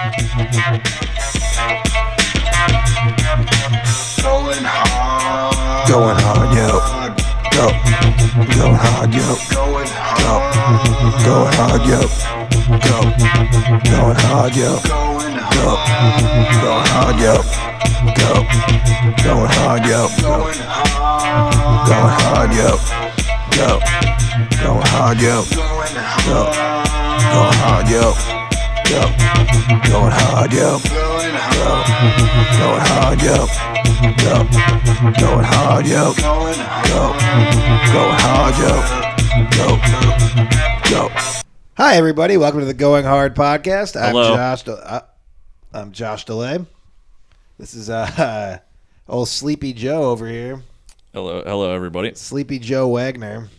Going hard, yo. Go. Going hard, yo. Go. Going hard, yo. Go. Going hard, yo. Go. Going hard, yo. Go. Going hard, yo. Going hard, yo. Go. Going hard, yo. Go. Going hard, yo. Go. Going hard, yo. Go. Going hard, yo. Go. Going hard, yo. Go. Going hard, yo. Go. Hi, everybody. Welcome to the Going Hard podcast. I'm Josh DeLay. This is old Sleepy Joe over here. Hello, everybody. Sleepy Joe Wagner.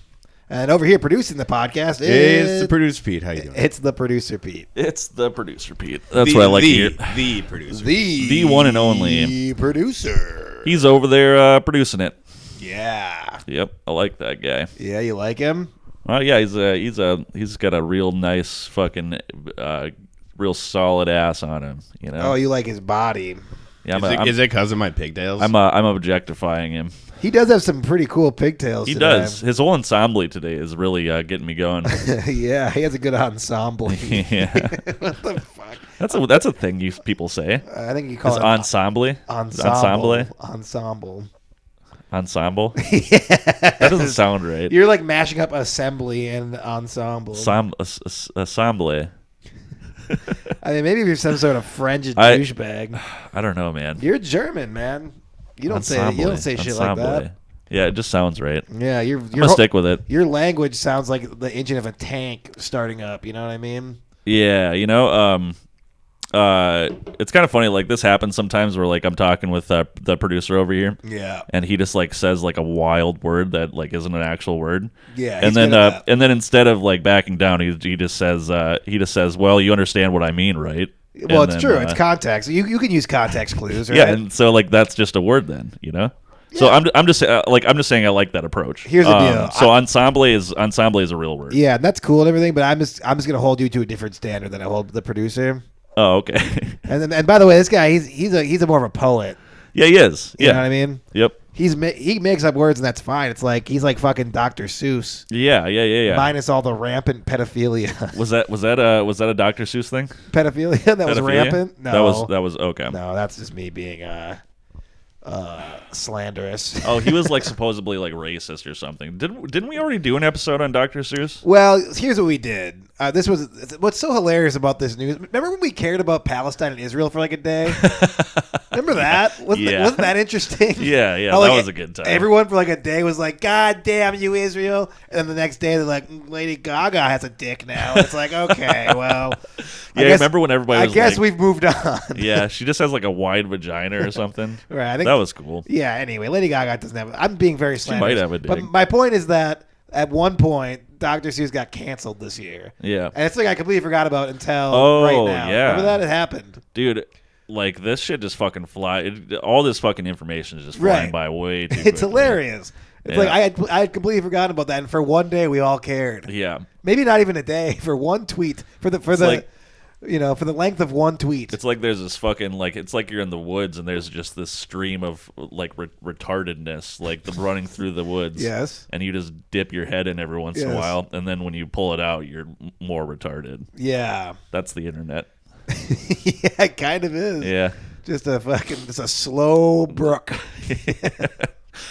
And over here producing the podcast is the producer Pete. How you doing? It's the producer Pete. It's the producer Pete. That's what I like to hear. The producer. The one and only. The producer. He's over there producing it. Yeah. Yep, I like that guy. Yeah, you like him? Well, yeah, he's got a real nice fucking real solid ass on him. You know. Oh, you like his body? Yeah, is it because of my pigtails? I'm objectifying him. He does have some pretty cool pigtails. He today. does. His whole ensemble today is really getting me going. Yeah, he has a good ensemble. Yeah. What the fuck? That's a thing people say. I think you call it ensemble. Ensemble. Ensemble. Yeah. That doesn't sound right. You're like mashing up assembly and ensemble. Assemble. I mean, maybe if you're some sort of French douchebag. I don't know, man. You're German, man. You don't say shit like that. Yeah, it just sounds right. Yeah, I'm gonna stick with it. Your language sounds like the engine of a tank starting up. You know what I mean? Yeah, it's kind of funny. Like this happens sometimes where like I'm talking with the producer over here. Yeah. And he just like says like a wild word that like isn't an actual word. Yeah. And then instead of like backing down, he just says, well, you understand what I mean, right? Well, it's true. It's context. You can use context clues, right? Yeah, and so like that's just a word then, you know. Yeah. So I'm just saying I like that approach. Here's the deal. So ensemble is a real word. Yeah, that's cool and everything, but I'm just gonna hold you to a different standard than I hold the producer. Oh, okay. And by the way, this guy he's a more of a poet. Yeah, he is. Yeah. You know what I mean? Yep. He makes up words and that's fine. It's like he's like fucking Dr. Seuss. Yeah. Minus all the rampant pedophilia. Was that a Dr. Seuss thing? Pedophilia that was rampant? No. That was okay. No, that's just me being slanderous. Oh, he was like supposedly like racist or something. Didn't we already do an episode on Dr. Seuss? Well, here's what we did. This was what's so hilarious about this news. Remember when we cared about Palestine and Israel for like a day? Remember that? Wasn't that interesting? Yeah, How, that was a good time. Everyone for like a day was like, "God damn you, Israel!" And then the next day they're like, "Lady Gaga has a dick now." And it's like, okay, well, yeah. Remember when everybody? Was I guess like, we've moved on. Yeah, she just has like a wide vagina or something. Right. I think that was cool. Yeah. Anyway, Lady Gaga doesn't have. I'm being very slanderous. She might have a dick. But my point is that at one point, Dr. Seuss got canceled this year. Yeah. And it's like I completely forgot about until right now. Yeah. Remember that? It happened. Dude, like this shit just fucking all this fucking information is just flying by way too quickly. It's hilarious. It's like I had completely forgotten about that, and for one day we all cared. Yeah. Maybe not even a day, for one tweet. For the length of one tweet. It's like there's this fucking like it's like you're in the woods and there's just this stream of like retardedness like running through the woods. Yes. And you just dip your head in every once in a while, and then when you pull it out, you're more retarded. Yeah. That's the internet. Yeah, it kind of is. Yeah. Just a slow brook.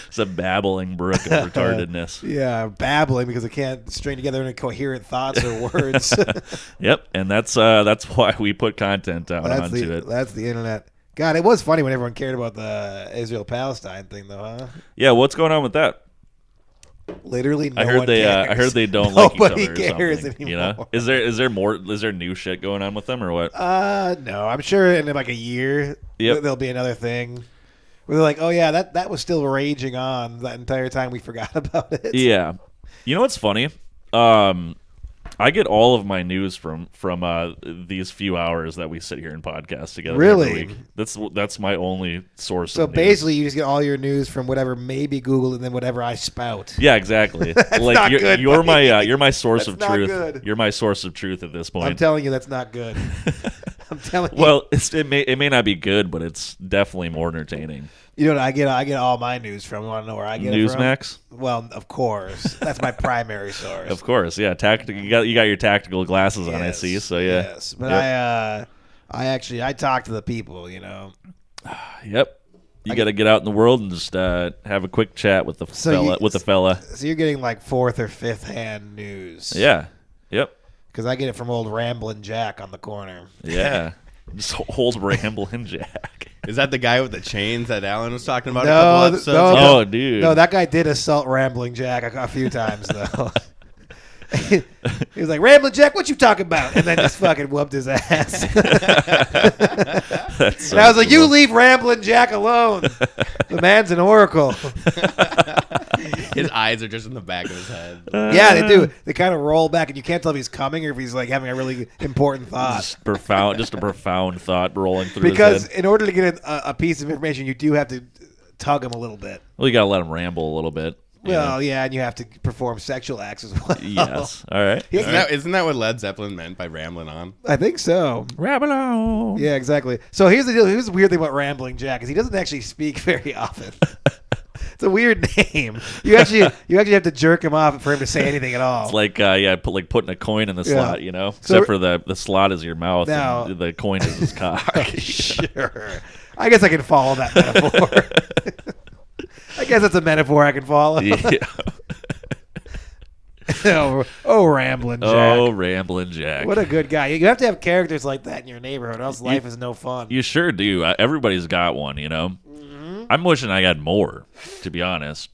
It's a babbling brook of retardedness. Yeah, babbling because it can't string together any coherent thoughts or words. Yep, and that's why we put content out onto it. That's the internet. God, it was funny when everyone cared about the Israel-Palestine thing, though, huh? Yeah, what's going on with that? Literally, I heard they don't like each other. Nobody cares anymore. You know, is there new shit going on with them or what? No, I'm sure in like a year there'll be another thing. Where they're like, oh yeah, that was still raging on that entire time we forgot about it. Yeah, you know what's funny? I get all of my news from these few hours that we sit here and podcast together. Really? Every week. That's my only source. So of news. basically, you just get all your news from whatever maybe Google and then whatever I spout. Yeah, exactly. That's like not good, you're my source that's of not truth. good. You're my source of truth at this point. I'm telling you, that's not good. I'm telling you. Well, it may not be good, but it's definitely more entertaining. You know what I get? I get all my news from. You want to know where I get it from? Newsmax? Well, of course. That's my primary source. Of course, yeah. You got your tactical glasses on, I see. So yeah. Yes, but I talk to the people. You know. Yep. You got to get out in the world and just have a quick chat with the fella. So you're getting like fourth or fifth hand news. Yeah. Yep. Because I get it from old Ramblin' Jack on the corner. Yeah. Just old Ramblin' Jack. Is that the guy with the chains that Alan was talking about No, a couple episodes ago? Oh, dude. No, that guy did assault Rambling Jack a few times, though. He was like, Rambling Jack, what you talking about? And then just fucking whooped his ass. That's And I was like, you leave Rambling Jack alone. The man's an oracle. His eyes are just in the back of his head. Yeah, they do. They kind of roll back, and you can't tell if he's coming or if he's like having a really important thought. just a profound thought rolling through Because his head. in order to get a piece of information, you do have to tug him a little bit. Well, you got to let him ramble a little bit. Well, yeah, and you have to perform sexual acts as well. Yes. All right. Isn't that what Led Zeppelin meant by rambling on? I think so. Ramble on. Yeah, exactly. So here's the deal. Here's the weird thing about Rambling Jack is he doesn't actually speak very often. It's a weird name. You actually have to jerk him off for him to say anything at all. It's like putting a coin in the slot, you know? So Except for the slot is your mouth Now- and the coin is his cock. Sure. I guess I can follow that metaphor. I guess that's a metaphor I can follow. Yeah. oh, Rambling Jack. Oh, Ramblin' Jack. What a good guy. You have to have characters like that in your neighborhood, or else life is no fun. You sure do. Everybody's got one, you know? Mm-hmm. I'm wishing I had more, to be honest.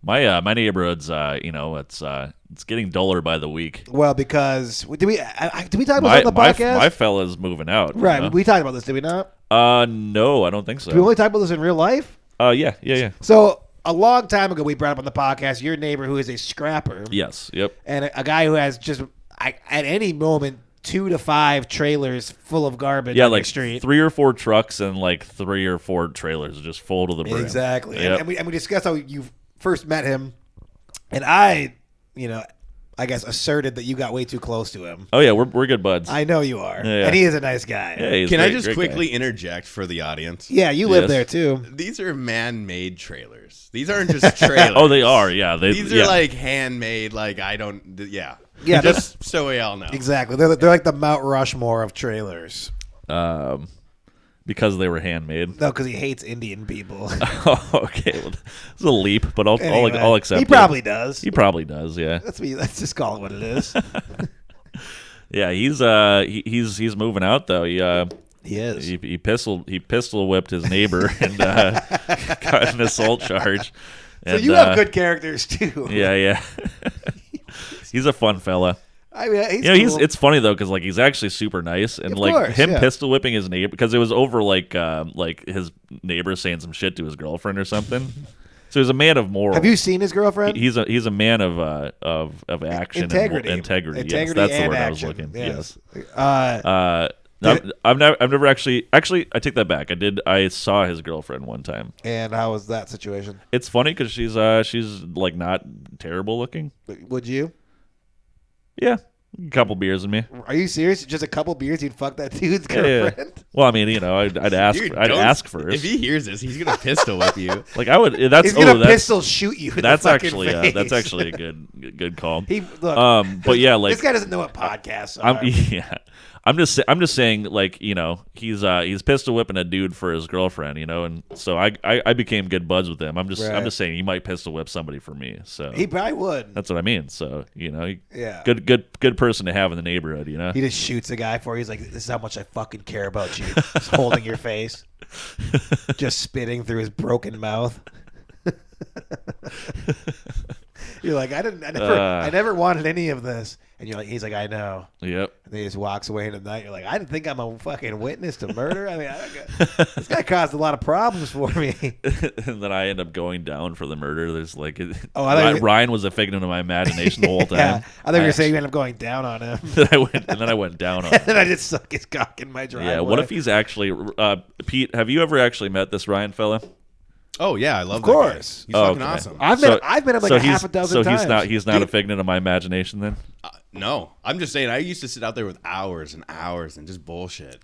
My neighborhood's, it's getting duller by the week. Well, because did we talk about this on the podcast? My fella's moving out. Right, you know? we talked about this, did we not? No, I don't think so. Did we only talk about this in real life? Yeah. So a long time ago, we brought up on the podcast your neighbor who is a scrapper. Yes, yep. And a guy who has just at any moment 2 to 5 trailers full of garbage on like the street. 3 or 4 trucks and like 3 or 4 trailers just full to the brim. Exactly. Yep. And we discussed how you first met him, and I guess asserted that you got way too close to him. Oh yeah, we're good buds. I know you are. Yeah. And he is a nice guy. Yeah, he's Can great, I just great quickly guy. interject for the audience? Yeah, you live Yes. there too. These are man-made trailers. These aren't just trailers. Oh, they are. Yeah, These are like handmade. Like Yeah, Yeah, just so we all know. Exactly. They're like the Mount Rushmore of trailers. because they were handmade. No, because he hates Indian people. Oh, okay, well, it's a leap, but Anyway, I'll accept. He it. probably does. He probably does. Yeah. Let's just call it what it is. Yeah, he's moving out though. He is. He pistol whipped his neighbor and got an assault charge. So And, you have good characters too. Yeah. He's a fun fella. I mean, he's cool. It's funny though because like he's actually super nice and Of like course, him yeah. pistol whipping his neighbor because it was over like his neighbor saying some shit to his girlfriend or something. So he's a man of morals. Have you seen his girlfriend? He's a man of action, Integrity. and integrity. Yes, Integrity that's the and word action. I was looking. Yes. I've never actually I take that back. I saw his girlfriend one time. And how was that situation? It's funny because she's like not terrible looking. Would you? Yeah, a couple beers in me. Are you serious? Just a couple beers, you'd fuck that dude's Yeah. girlfriend? Well, I mean, I'd ask. Dude, I'd don't- ask first. If he hears this, he's gonna pistol whip you. Like I would. That's He's gonna that's pistol shoot you. In that's the fucking actually face. that's actually a good call. Look, But yeah, like this guy doesn't know what podcasts are. I'm just saying, like, you know, he's pistol whipping a dude for his girlfriend, you know, and so I became good buds with him. I'm just saying he might pistol whip somebody for me. So He probably would. that's what I mean. So you know, Yeah. good person to have in the neighborhood, you know. He just shoots a guy for you. He's like, this is how much I fucking care about you. Just holding your face. Just spitting through his broken mouth. You're like, I never wanted any of this. And you're like, he's like, I know. Yep. And then he just walks away in the night. You're like, I didn't think I'm a fucking witness to murder. I mean, this guy caused a lot of problems for me. And then I end up going down for the murder. There's like, I thought Ryan was a figment of my imagination the whole time. Yeah, I thought you were going to say you ended up going down on him. then I went down on him. And I just suck his cock in my driveway. Yeah. What if he's actually Pete? Have you ever actually met this Ryan fella? Oh yeah, I love Of that guy. course. He's fucking okay. awesome. I've met him like a half a dozen times. He's not a figment of my imagination then? No, I'm just saying. I used to sit out there with hours and hours and just bullshit.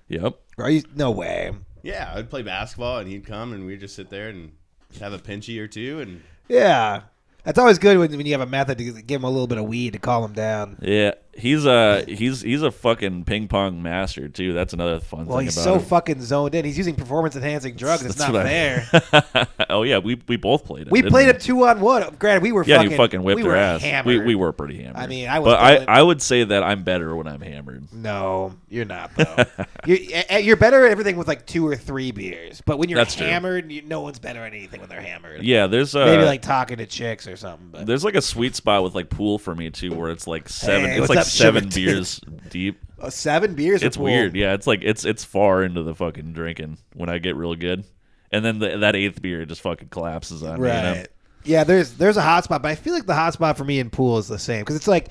Yep. Are you? No way. Yeah, I'd play basketball, and he'd come, and we'd just sit there and have a pinchy or two, and Yeah. That's always good when you have a method to give him a little bit of weed to calm him down. Yeah, he's a fucking ping pong master too. That's another fun Well, thing he's about so him. fucking zoned in. He's using performance-enhancing drugs. It's That's not what fair. Oh yeah, we both played it. We didn't played we? it 2-on-1. Granted, we were Yeah, fucking, you fucking whipped we her were ass. hammered. We were pretty hammered. I mean, I was. But going- I would say that I'm better when I'm hammered. No, you're not though. You're better at everything with like 2 or 3 beers. But when you're That's true. hammered, no one's better at anything when they're hammered. Yeah, there's Maybe like talking to chicks or something. But there's like a sweet spot with like pool for me too, where it's like 7. Hey, it's what's like up, 7 sugar beers deep. 7 beers. It's weird. Yeah, it's like it's far into the fucking drinking when I get real good, and then that 8th beer just fucking collapses on me. You know? Right. Yeah, there's a hot spot, but I feel like the hot spot for me in pool is the same because it's like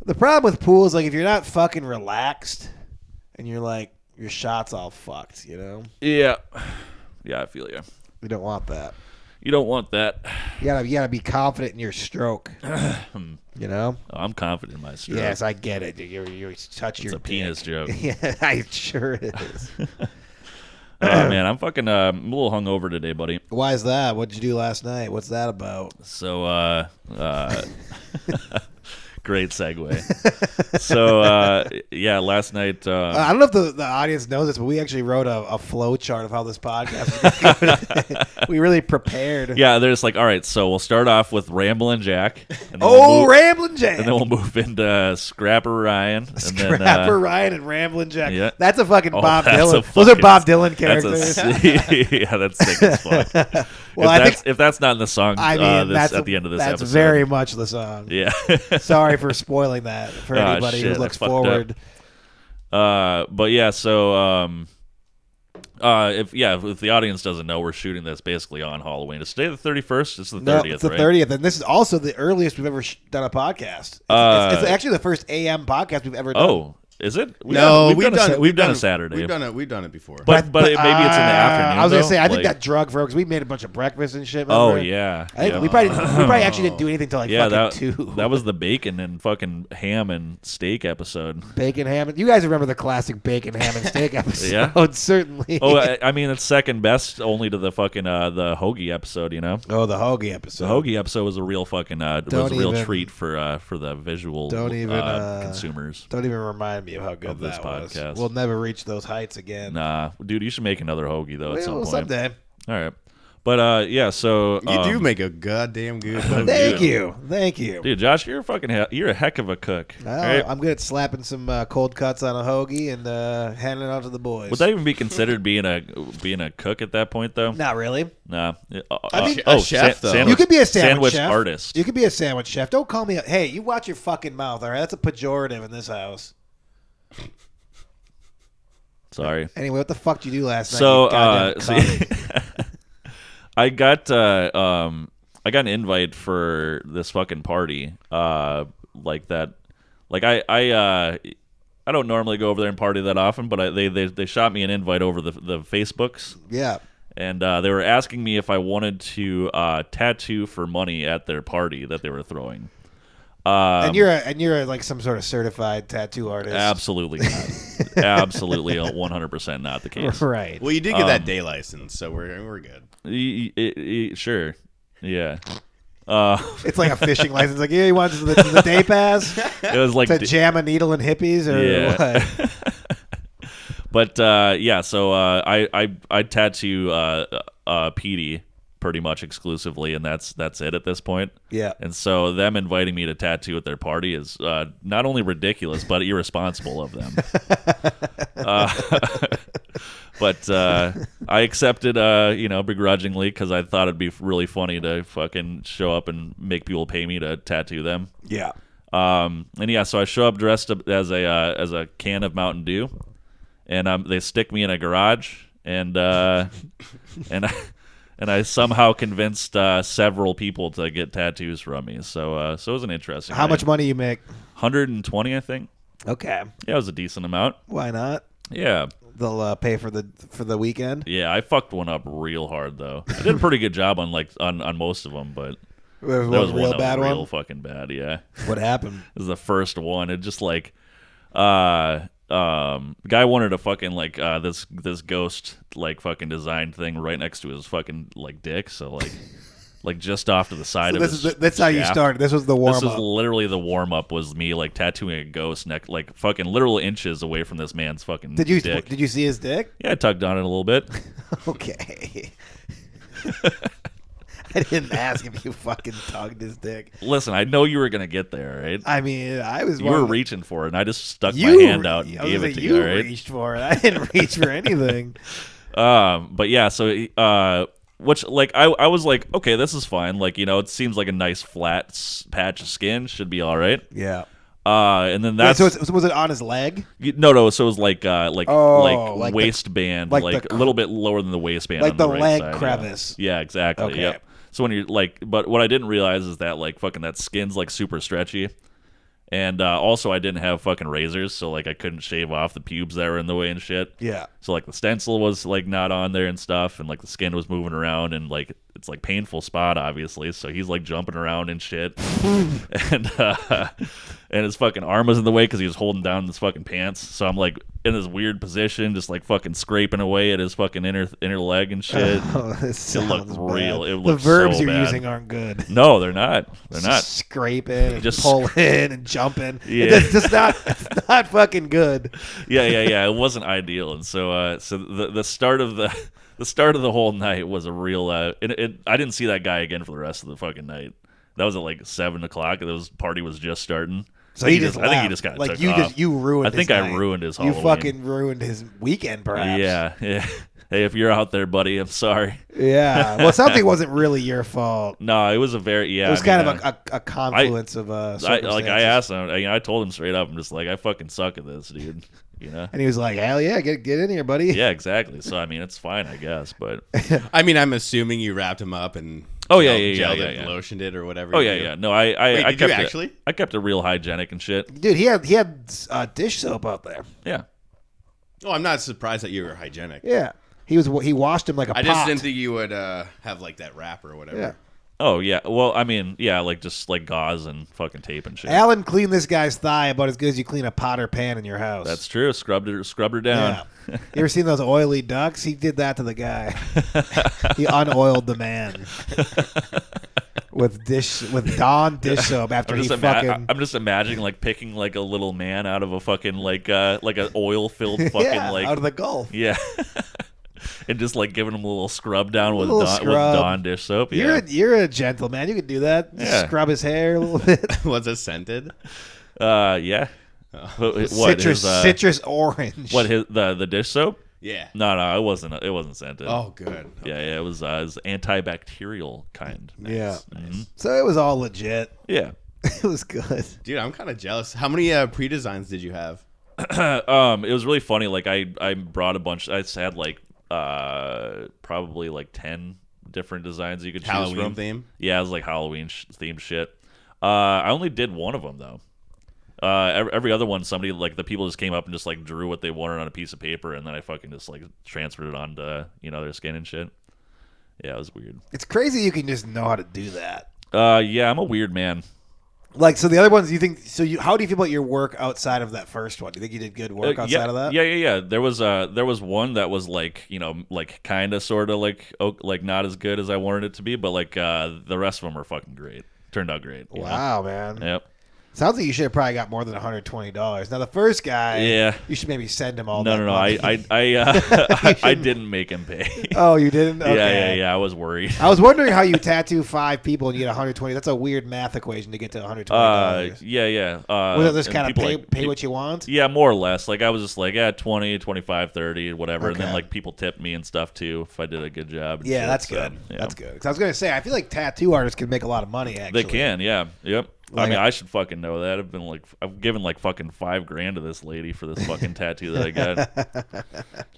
the problem with pool is like if you're not fucking relaxed and you're like your shot's all fucked, you know. Yeah, I feel you. You don't want that. You don't want that. You gotta be confident in your stroke. You know. Oh, I'm confident in my stroke. Yes, I get it. You touch It's your a penis dick. joke. Yeah, I sure it is. Oh man, I'm fucking I'm a little hungover today, buddy. Why is that? What did you do last night? What's that about? So great segue. So yeah, last night I don't know if the audience knows this, but we actually wrote a flow chart of how this podcast is. We really prepared. yeah, there's like, all right, so we'll start off with Ramblin' Jack. And then Ramblin' Jack. And then we'll move into Scrapper Ryan. And Scrapper Ryan and Ramblin' Jack. Yeah. That's a fucking Bob that's Dylan. a Those are fucking- Bob Dylan That's characters. yeah, that's sick as fuck. Well, if that's not in the song I mean, that's at the end of this that's episode. very much the song. Yeah. Sorry for spoiling that for Ah, anybody shit, who looks that's fucked forward. But yeah, so if the audience doesn't know, we're shooting this basically on Halloween. It's today the 31st. It's the 30th, No, it's the right? 30th, and this is also the earliest we've ever done a podcast. It's actually the first AM podcast we've ever done. Oh, is it? We've done a Saturday. We've done it before. But maybe it's in the afternoon. I was gonna though? say I think Like- that drug for because we made a bunch of breakfast and shit. Oh remember? yeah. I think yeah. we probably actually didn't do anything till like fucking 2. That was the bacon and fucking ham and steak episode. Bacon ham. You guys remember the classic bacon ham and steak episode? Yeah. Certainly. Oh, I mean it's second best only to the fucking the hoagie episode. You know, Oh, the hoagie the episode. hoagie episode was a real fucking was a Don't real even- treat for the visual Don't even, consumers. Don't even remind me of how good Of this that was. podcast. We'll never reach those heights again. Nah, dude, you should make another hoagie though at some Well, point. someday. All right, but yeah, so You do make a goddamn good Thank you. Thank you. dude, Josh, you're a heck of a cook. Oh, right? I'm good at slapping some cold cuts on a hoagie and handing it out to the boys. Would that even be considered being a cook at that point though? Not really. Nah. I mean, a chef, though. You could be a sandwich chef. artist. You could be a sandwich chef. Don't call me. Hey, you watch your fucking mouth. All right, that's a pejorative in this house. Sorry. Anyway, what the fuck did you do last night? So, you goddamn cunt? I got an invite for this fucking party. Like that. Like I don't normally go over there and party that often, but they shot me an invite over the Facebooks. Yeah. And they were asking me if I wanted to tattoo for money at their party that they were throwing. And you're like some sort of certified tattoo artist. Absolutely not. Absolutely 100% not the case. Right. Well, you did get that day license, so we're good. Sure. Yeah. It's like a fishing license. Like, yeah, you want the day pass It was like to jam a needle in hippies or Yeah. what? But yeah, so I tattoo Petey pretty much exclusively, and that's it at this point. Yeah. And so them inviting me to tattoo at their party is not only ridiculous but irresponsible of them. But I accepted, begrudgingly because I thought it'd be really funny to fucking show up and make people pay me to tattoo them. Yeah. And yeah, so I show up dressed up as a can of Mountain Dew, and they stick me in a garage, and I somehow convinced several people to get tattoos from me. So it was an interesting. How night. much money you make? 120, I think. Okay. Yeah, it was a decent amount. Why not? Yeah. They'll pay for the weekend. Yeah, I fucked one up real hard though. I did a pretty good job on most of them, but There that was real one bad that was real one. fucking bad. Yeah. What happened? This is the first one. It just like guy wanted a fucking like this ghost like fucking design thing right next to his fucking like dick. So like just off to the side of his. That's how you started. This was the warm up. This was literally the warm up. Was me like tattooing a ghost neck, like fucking literal inches away from this man's fucking. Did you dick. see his dick? Yeah, I tugged on it a little bit. Okay. I didn't ask if you fucking tugged his dick. Listen, I know you were gonna get there, right? I mean, I was. You were reaching for it, and I just stuck my hand out and gave it to you. You right? reached for it. I didn't reach for anything. But yeah, so which like I was like, okay, this is fine. Like, you know, it seems like a nice flat patch of skin, should be all right. Yeah. And then that's so was it on his leg? No. So it was like like waistband, like a little bit lower than the waistband, like on the right leg side, crevice. Yeah, exactly. Okay. Yep. So when you're like, but what I didn't realize is that like fucking that skin's like super stretchy, and also I didn't have fucking razors, so like I couldn't shave off the pubes that were in the way and shit. Yeah. So like the stencil was like not on there and stuff, and like the skin was moving around, and like it's like painful spot obviously. So he's like jumping around and shit, and his fucking arm was in the way because he was holding down his fucking pants. So I'm like in this weird position, just like fucking scraping away at his fucking inner leg and shit. Oh, this It looked sounds real. bad. It The looked verbs so you're bad. using aren't good. No, they're not. They're not. Scraping, and Just pulling, and jumping. Yeah. It's just not. It's not fucking good. Yeah. It wasn't ideal, and so the start of the whole night was a real. I didn't see that guy again for the rest of the fucking night. That was at like 7:00. The party was just starting. So he just I think he left. just kind of like took you off. just you ruined. I think his I night. ruined his You Halloween. fucking ruined his weekend, perhaps. Yeah. Hey, if you're out there, buddy, I'm sorry. Yeah. Well, something wasn't really your fault. No, it was a very It was kind of a confluence of circumstances. I asked him. I told him straight up. I'm just like, I fucking suck at this, dude. You know. And he was like, "Hell yeah, get in here, buddy." Yeah, exactly. So I mean, it's fine, I guess. But I mean, I'm assuming you wrapped him up and gelled it, yeah. lotioned it, or whatever. oh you yeah, do. yeah. No, I Wait, I did kept you it, actually? I kept it real hygienic and shit. Dude, he had dish soap out there. Yeah. Oh, I'm not surprised that you were hygienic. Yeah, he washed him like a pot. I just didn't think you would have like that wrapper or whatever. Yeah. Oh yeah. Well, I mean, yeah, like just like gauze and fucking tape and shit. Alan cleaned this guy's thigh about as good as you clean a pot or pan in your house. That's true. Scrubbed her down. Yeah. You ever seen those oily ducks? He did that to the guy. He unoiled the man with Dawn dish soap after he fucking. I'm just imagining like picking like a little man out of a fucking like an oil filled fucking yeah, like out of the Gulf. yeah. And just like giving him a little scrub down with little Dawn, scrub. with Dawn dish soap. Yeah. You're a gentleman. You could do that. Just Yeah. scrub his hair a little bit. Was it scented? Yeah. What Citrus orange. What the dish soap? Yeah. No, it wasn't scented. Oh, good. Yeah, it was antibacterial kind. Yeah. Mhm. So it was all legit. Yeah. It was good. Dude, I'm kind of jealous. How many pre-designs did you have? It was really funny. Like I brought a bunch. I had like probably like 10 different designs you could choose Halloween from. theme? Yeah, it was like Halloween themed shit. I only did one of them though. Every other one, somebody like the people just came up and just like drew what they wanted on a piece of paper, and then I fucking just like transferred it onto their skin and shit. Yeah, it was weird. It's crazy you can just know how to do that. Yeah, I'm a weird man. Like, so the other ones, you think? So how do you feel about your work outside of that first one? Do you think you did good work outside of that? Yeah. There was one that was like like kind of sort of like not as good as I wanted it to be, but like the rest of them were fucking great. Turned out great. you know? Wow, man. Yep. Sounds like you should have probably got more than $120. Now the first guy, Yeah. you should maybe send him all. No. money. I didn't make him pay. Oh, you didn't? Okay. Yeah. I was worried. I was wondering how you tattoo 5 people and you get 120. That's a weird math equation to get to $120. Yeah. Was it just and kind of people, pay what you want? Yeah, more or less. Like I was just like, 20, 25, 30, whatever. And then Okay. like people tipped me and stuff too if I did a good job. and Yeah, shit, that's so, good. yeah. That's good. Because I was going to say, I feel like tattoo artists can make a lot of money, actually. They can, yeah. Yep. Like I mean, I should fucking know that. I've given like fucking $5,000 to this lady for this fucking tattoo that I got.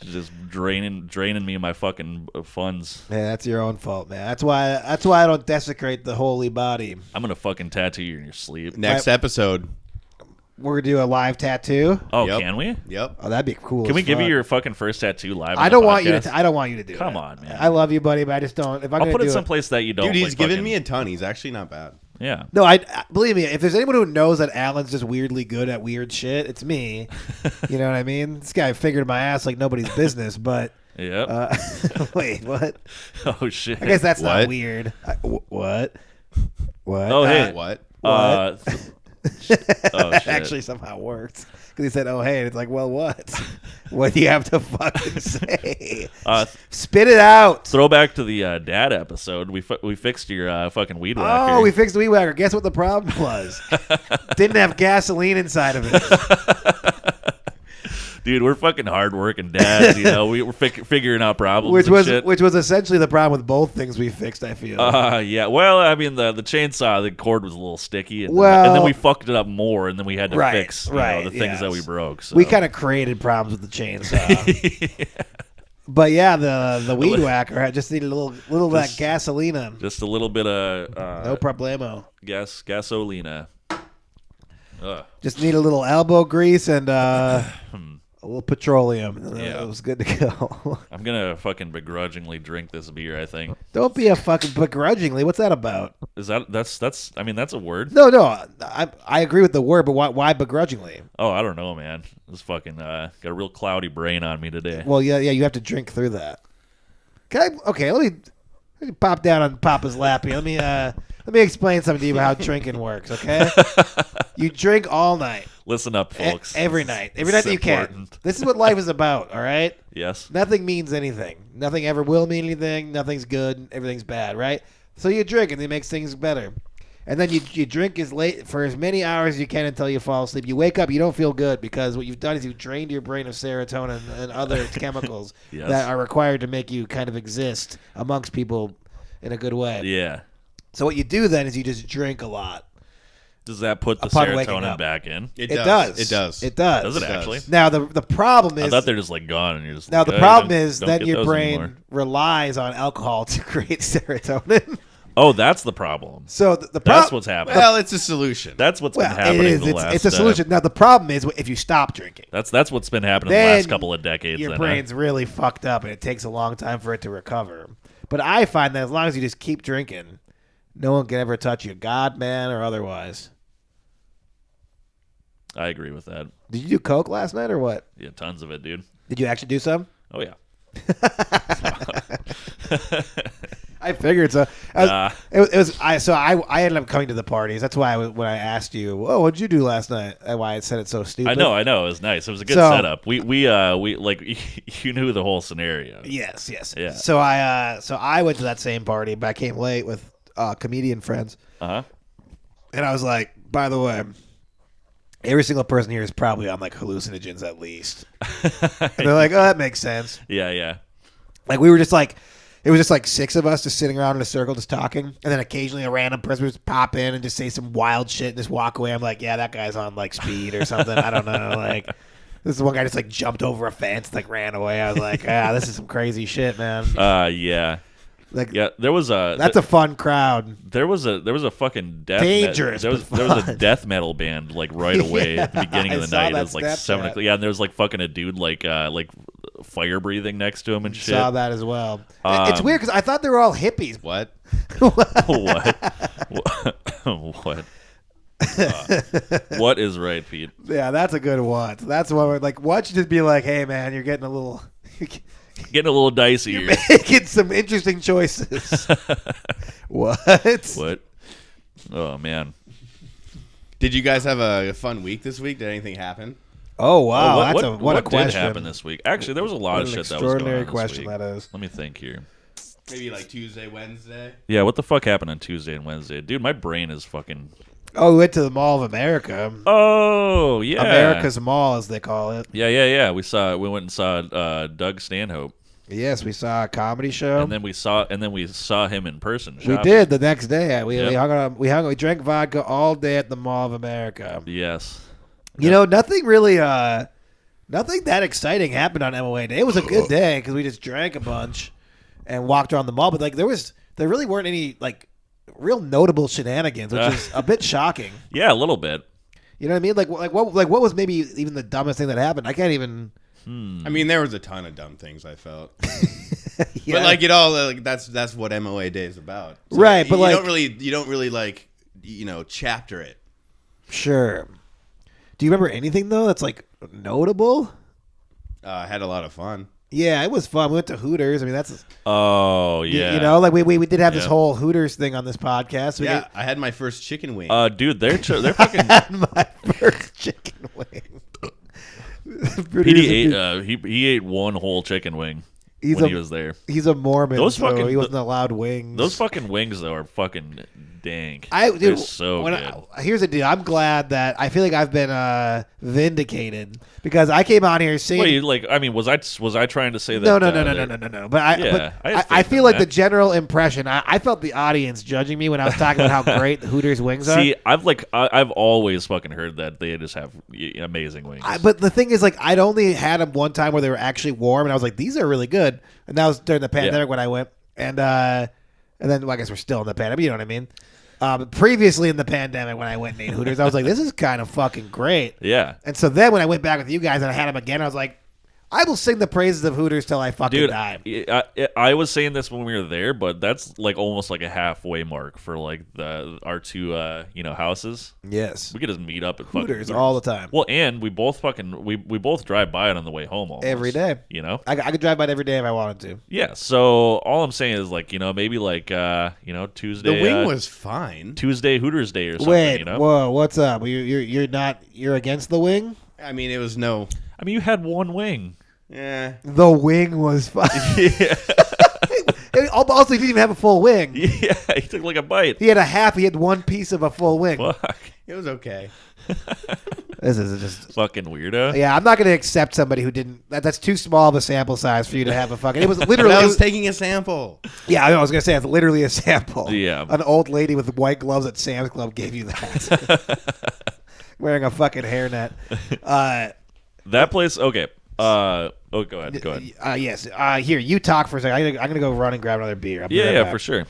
She's just draining me of my fucking funds. Yeah, that's your own fault, man. That's why I don't desecrate the holy body. I'm gonna fucking tattoo you in your sleep. Next episode. We're going to do a live tattoo. Oh, Yep. can we? Yep. Oh, that'd be cool. Can as we give you fuck. your fucking first tattoo live? I on don't the want you podcast? to. I don't want you to do it. Come on, man. I love you, buddy, but I just don't. If I'm I'll gonna put do it someplace that you don't. Dude, he's like, giving fucking- me a ton. He's actually not bad. Yeah. No, I believe me. If there's anyone who knows that Alan's just weirdly good at weird shit, it's me. You know what I mean? This guy figured my ass like nobody's business. But Yep. wait, what? Oh shit. I guess that's not What? weird. What? What? Oh hey. What? Oh shit. Actually, somehow worked because he said, "Oh hey," and it's like, "Well, what? What do you have to fucking say? Spit it out." Throwback to the dad episode. We fixed your fucking weed whacker. Oh, we fixed the weed whacker. Guess what the problem was? Didn't have gasoline inside of it. Dude, we're fucking hardworking dads. You know, we're figuring out problems. Which was essentially the problem with both things we fixed. I feel. Yeah. Well, I mean, the chainsaw, the cord was a little sticky, and Well- then we fucked it up more, and then we had to Right, fix right, the things that we yes. broke. So. We kind of created problems with the chainsaw. But yeah, the weed whacker I just needed a little of that gasolina. just a little bit of No problemo. gasolina. Ugh. Just need a little elbow grease and a little petroleum. And Yeah. it was good to go. I'm gonna fucking begrudgingly drink this beer. I think Don't be a fucking begrudgingly. What's that about? that's. I mean, that's a word. No, I agree with the word, but why begrudgingly? Oh, I don't know, man. This fucking got a real cloudy brain on me today. Well, yeah, you have to drink through that. Let me pop down on Papa's lap here. Let me explain something to you about how drinking works. Okay, you drink all night. Listen up, folks. Every night It's that you important. can. This is what life is about. All right. Yes. Nothing means anything. Nothing ever will mean anything. Nothing's good. Everything's bad, right? So you drink, and it makes things better. And then you drink for as many hours as you can until you fall asleep. You wake up, you don't feel good because what you've done is you've drained your brain of serotonin and other chemicals Yes. that are required to make you kind of exist amongst people in a good way. Yeah. So what you do then is you just drink a lot. Does that put the Upon waking serotonin up. back in? It does. It does. It does. Does it It actually? does. Now the problem I is thought they're just like gone, and you're just now like, the "Oh, problem you is don't then get your those brain anymore." relies on alcohol to create serotonin. Oh, that's the problem. So the That's problem. what's happening. Well, it's a solution. That's what's been Well, happening it is. the last. It's a solution. Now the problem is if you stop drinking, That's what's been happening the then last couple of decades. your then, huh? brain's really fucked up, and it takes a long time for it to recover. But I find that as long as you just keep drinking, no one can ever touch you, God, man, or otherwise. I agree with that. Did you do coke last night or what? Yeah, tons of it, dude. Did you actually do some? Oh yeah. I figured so. Nah. I ended up coming to the parties. That's why when I asked you, "Oh, what'd you do last night?" and why I said it so stupid. I know. It was nice. It was a good So- setup. We like you knew the whole scenario. Yes. Yeah. So I went to that same party, but I came late with comedian friends, Uh and I was like, by the way, every single person here is probably on like hallucinogens at least. huh. And they're like, oh, that makes sense. Yeah. Like we were just like, it was just like six of us just sitting around in a circle just talking, and then occasionally a random person would just pop in and just say some wild shit and just walk away. I'm like, yeah, that guy's on like speed or something. I don't know. Like this is one guy just like jumped over a fence, like ran away. I was like, this is some crazy shit, man. Yeah. Like Yeah. There was a. that's a fun crowd. There was a fucking death. Dangerous, There was but a death metal band like right away at the beginning I of the saw night. It that was like Snapchat. 7 o'clock. Yeah, and there was like fucking a dude like fire breathing next to him and shit. Saw that as well. It's Um, weird because I thought they were all hippies. What? What? What is right, Pete? Yeah, that's a good one. That's what we're like. What should just be like, hey man, you're getting a little, Getting a little dicey you're here. making some interesting choices. What? What? Oh man. Did you guys have a fun week this week? Did anything happen? Oh wow, Oh, that's what a question. did happen this week? Actually, there was a lot What of an shit that was going on extraordinary this question week. that is. Let me think here. Maybe like Tuesday, Wednesday. Yeah, what the fuck happened on Tuesday and Wednesday? Dude, my brain is fucking... Oh, we went to the Mall of America. Oh, yeah. America's Mall, as they call it. Yeah. We went and saw Doug Stanhope. Yes, we saw a comedy show. And then we saw him in person. We shopping. did the next day. We Yep. we drank vodka all day at the Mall of America. Yes. You know, nothing really, nothing that exciting happened on MOA Day. It was a good day because we just drank a bunch and walked around the mall. But like, there really weren't any like real notable shenanigans, which is a bit shocking. Yeah, a little bit. You know what I mean? What was maybe even the dumbest thing that happened? I can't even. I mean, there was a ton of dumb things I felt, Yeah. but like it all, like that's what MOA Day is about. So Right, but you like- don't really like chapter it. Sure. Do you remember anything though that's like notable? I had a lot of fun. Yeah, it was fun. We went to Hooters. I mean, that's yeah. like we did have this whole Hooters thing on this podcast. So Yeah, I had my first chicken wing. Dude, they're fucking. had my first chicken wing. He ate one whole chicken wing he was there. He's a Mormon, Those so fucking- he wasn't allowed wings. Those fucking wings though are fucking dank. Dude, They're so good. Here's the deal. I'm glad that I feel like I've been vindicated because I came on here saying. Wait, was I trying to say that? No. But I feel like the general impression. I felt the audience judging me when I was talking about how great the Hooters wings are. See, I've always fucking heard that they just have amazing wings. But the thing is, like, I'd only had them one time where they were actually warm, and I was like, these are really good. And that was during the pandemic when I went, and then well, I guess we're still in the pandemic. You know what I mean? Previously in the pandemic, when I went and ate Hooters, I was like, this is kind of fucking great. Yeah. And so then when I went back with you guys and I had them again, I was like, I will sing the praises of Hooters till I fucking die. I was saying this when we were there, but that's like almost like a halfway mark for like our two houses. Yes. We could just meet up at Hooters all the time. Well, and we both both drive by it on the way home almost, Every day. You know? I could drive by it every day if I wanted to. Yeah. So all I'm saying is like, maybe like Tuesday. The wing was fine. Tuesday Hooters Day or something. Wait, whoa, what's up? You're against the wing? I mean, it was no. I mean, you had one wing. Yeah. The wing was fine. Yeah. Also, he didn't even have a full wing. Yeah, he took like a bite. He had a half. He had one piece of a full wing. Fuck. It was okay. This is just Fucking weirdo. Yeah, I'm not going to accept somebody who didn't. That's too small of a sample size for you to have a fucking. It was literally. I was taking a sample. Yeah, I was going to say it's literally a sample. Yeah. An old lady with white gloves at Sam's Club gave you that. Wearing a fucking hairnet. That place. Okay. Go ahead. Yes. Here, you talk for a second. I'm gonna go run and grab another beer. I'll be right Yeah, back. for sure.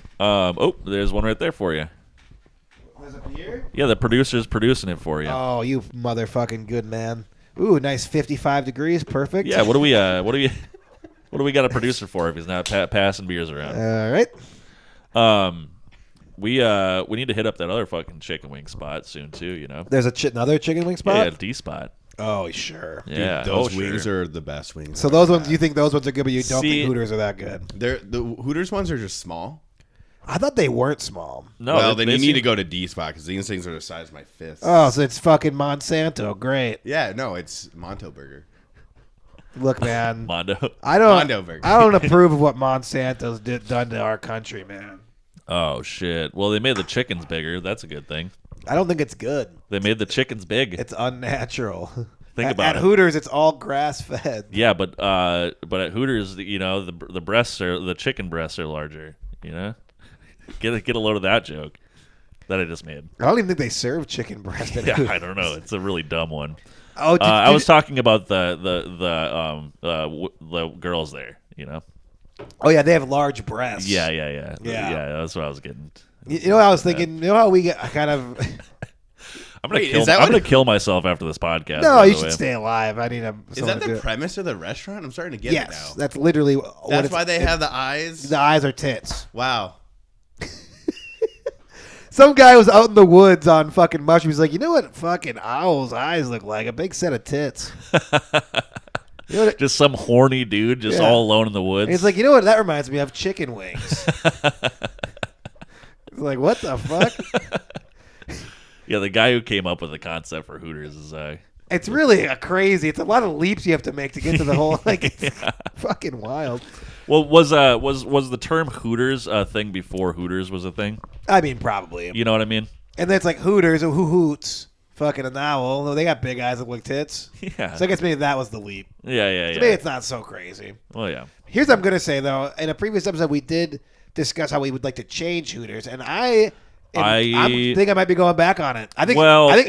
There's one right there for you. There's a beer? Yeah, the producer's producing it for you. Oh, you motherfucking good man. Ooh, nice 55 degrees. Perfect. Yeah. What do we got a producer for if he's not passing beers around? All right. We need to hit up that other fucking chicken wing spot soon too. There's another chicken wing spot? Yeah, D spot. Oh, sure. Yeah, Those wings are the best wings. So those ones, you think those ones are good, but you don't See- think Hooters are that good? The Hooters ones are just small. I thought they weren't small. No, Well, then they you need seem- to go to D spot because these things are the size of my fist. Oh, so it's fucking Monsanto. Great. Yeah, no, it's Monto Burger. Look, man. Mondo. Mondo Burger. I don't approve of what Monsanto's done to our country, man. Oh shit. Well, they made the chickens bigger. That's a good thing. I don't think it's good. They made the chickens big. It's unnatural. Think about at it. Hooters, it's all grass fed. Yeah, but at Hooters, the breasts the chicken breasts are larger. Get a load of that joke that I just made. I don't even think they serve chicken breast at Yeah, Hooters. I don't know. It's a really dumb one. Oh, I was talking about the girls there. Oh yeah, they have large breasts. Yeah. Yeah. That's what I was getting. You know what I was thinking? You know how we get kind of. I'm gonna Wait, kill. is that I'm what- gonna kill myself after this podcast. No, by you the should way. stay alive. I need a. Is that the premise of the restaurant? I'm starting to get it Yes, now. that's literally. what That's it's- why they have the eyes. the eyes are tits. Wow. Some guy was out in the woods on fucking mushrooms. He's like, you know what fucking owl's eyes look like? A big set of tits. You know what Just some horny dude, just Yeah. all alone in the woods. He's like, you know what? That reminds me of chicken wings. It's like, what the fuck? Yeah, the guy who came up with the concept for Hooters is It's really crazy. It's a lot of leaps you have to make to get to the whole. Like, it's fucking wild. Well, was the term Hooters a thing before Hooters was a thing? I mean, probably. You know what I mean? And then it's like Hooters, who hoots, fucking an owl. They got big eyes that look like tits. Yeah. So I guess maybe that was the leap. Yeah. To me, it's not so crazy. Well, yeah. Here's what I'm gonna say though. In a previous episode, we did discuss how we would like to change Hooters, and I think I might be going back on it. I think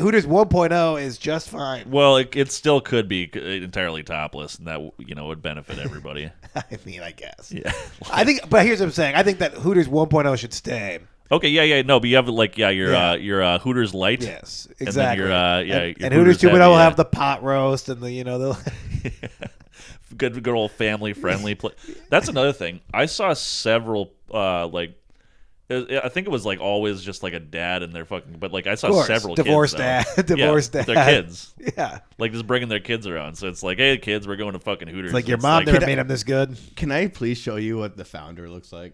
Hooters 1.0 is just fine. Well, it still could be entirely topless, and that would benefit everybody. I mean, I guess. Yeah. But here's what I'm saying. I think that Hooters 1.0 should stay. Okay. Yeah. No, but you have your Hooters Light. Yes, And exactly. then your and Hooters 2.0 Heavy, will have the pot roast and the good old family friendly. That's another thing. I saw several I think it was like always just like a dad and their fucking. But like I saw Of course, several divorced kids, dad, divorced yeah, dad. Their kids, Yeah, like just bringing their kids around. So it's like, hey kids, we're going to fucking Hooters. it's like your It's mom like, never made him this good. Can I please show you what the founder looks like?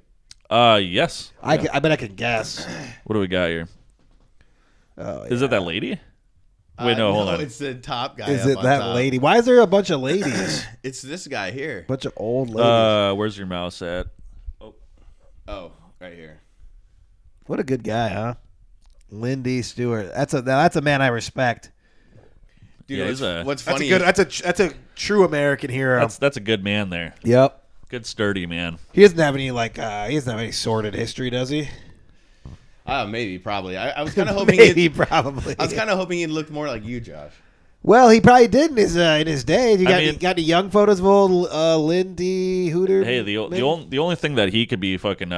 Yes. I bet I can guess. What do we got here? Oh, Is yeah. it that lady? Wait, no, hold on. It's the top guy. Is up it on that top. lady? Why is there a bunch of ladies? It's this guy here. Bunch of old ladies. Where's your mouse at? Oh, right here. What a good guy, huh? Lindy Stewart. That's a man I respect. Dude, Yeah, what's That's a funny? good. That's a true American hero. That's a good man there. Yep. Good sturdy man. He doesn't have any he doesn't have any sordid history, does he? Maybe, probably. I was kind of hoping. Maybe, probably. I was kind of hoping he'd look more like you, Josh. Well, he probably did in his day. You I mean- got any young photos of old Lindy Hooter? Hey, the only thing that he could be fucking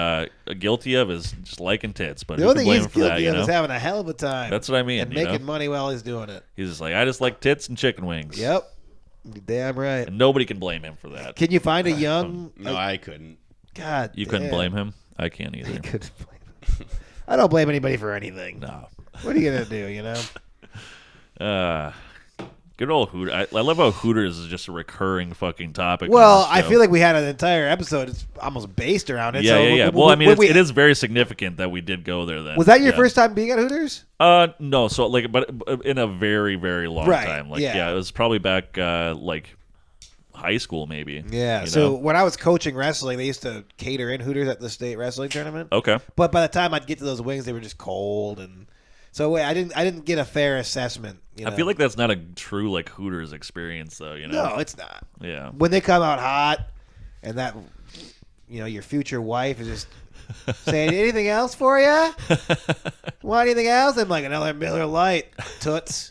guilty of is just liking tits. But The who only can thing blame he's him for that? guilty You of is know, having a hell of a time. that's what I mean. And you know? making money while he's doing it. He's just like, I just like tits and chicken wings. Yep. You're damn right. And nobody can blame him for that. Can you find a young? No, I couldn't. God, You couldn't damn. blame him. I can't I either. couldn't blame him. I don't blame anybody for anything. No. What are you gonna do? You know. Good old Hooters. I love how Hooters is just a recurring fucking topic. Well, on this I show. feel like we had an entire episode. It's almost based around it. Yeah, so yeah, yeah. when- Well, I mean, when it is very significant that we did go there. Then Was that your Yeah. first time being at Hooters? No. So like, but in a very, very long Right, time. Like, yeah. it was probably back like high school, maybe. Yeah. you So know? when I was coaching wrestling, they used to cater in Hooters at the state wrestling tournament. Okay. But by the time I'd get to those wings, they were just cold, and so I didn't get a fair assessment. You know? I feel like that's not a true like Hooters experience, though. You know. no, it's not. Yeah. When they come out hot, and that your future wife is just saying, "Anything else for you? Want anything else?" I'm like, "Another Miller Lite, toots."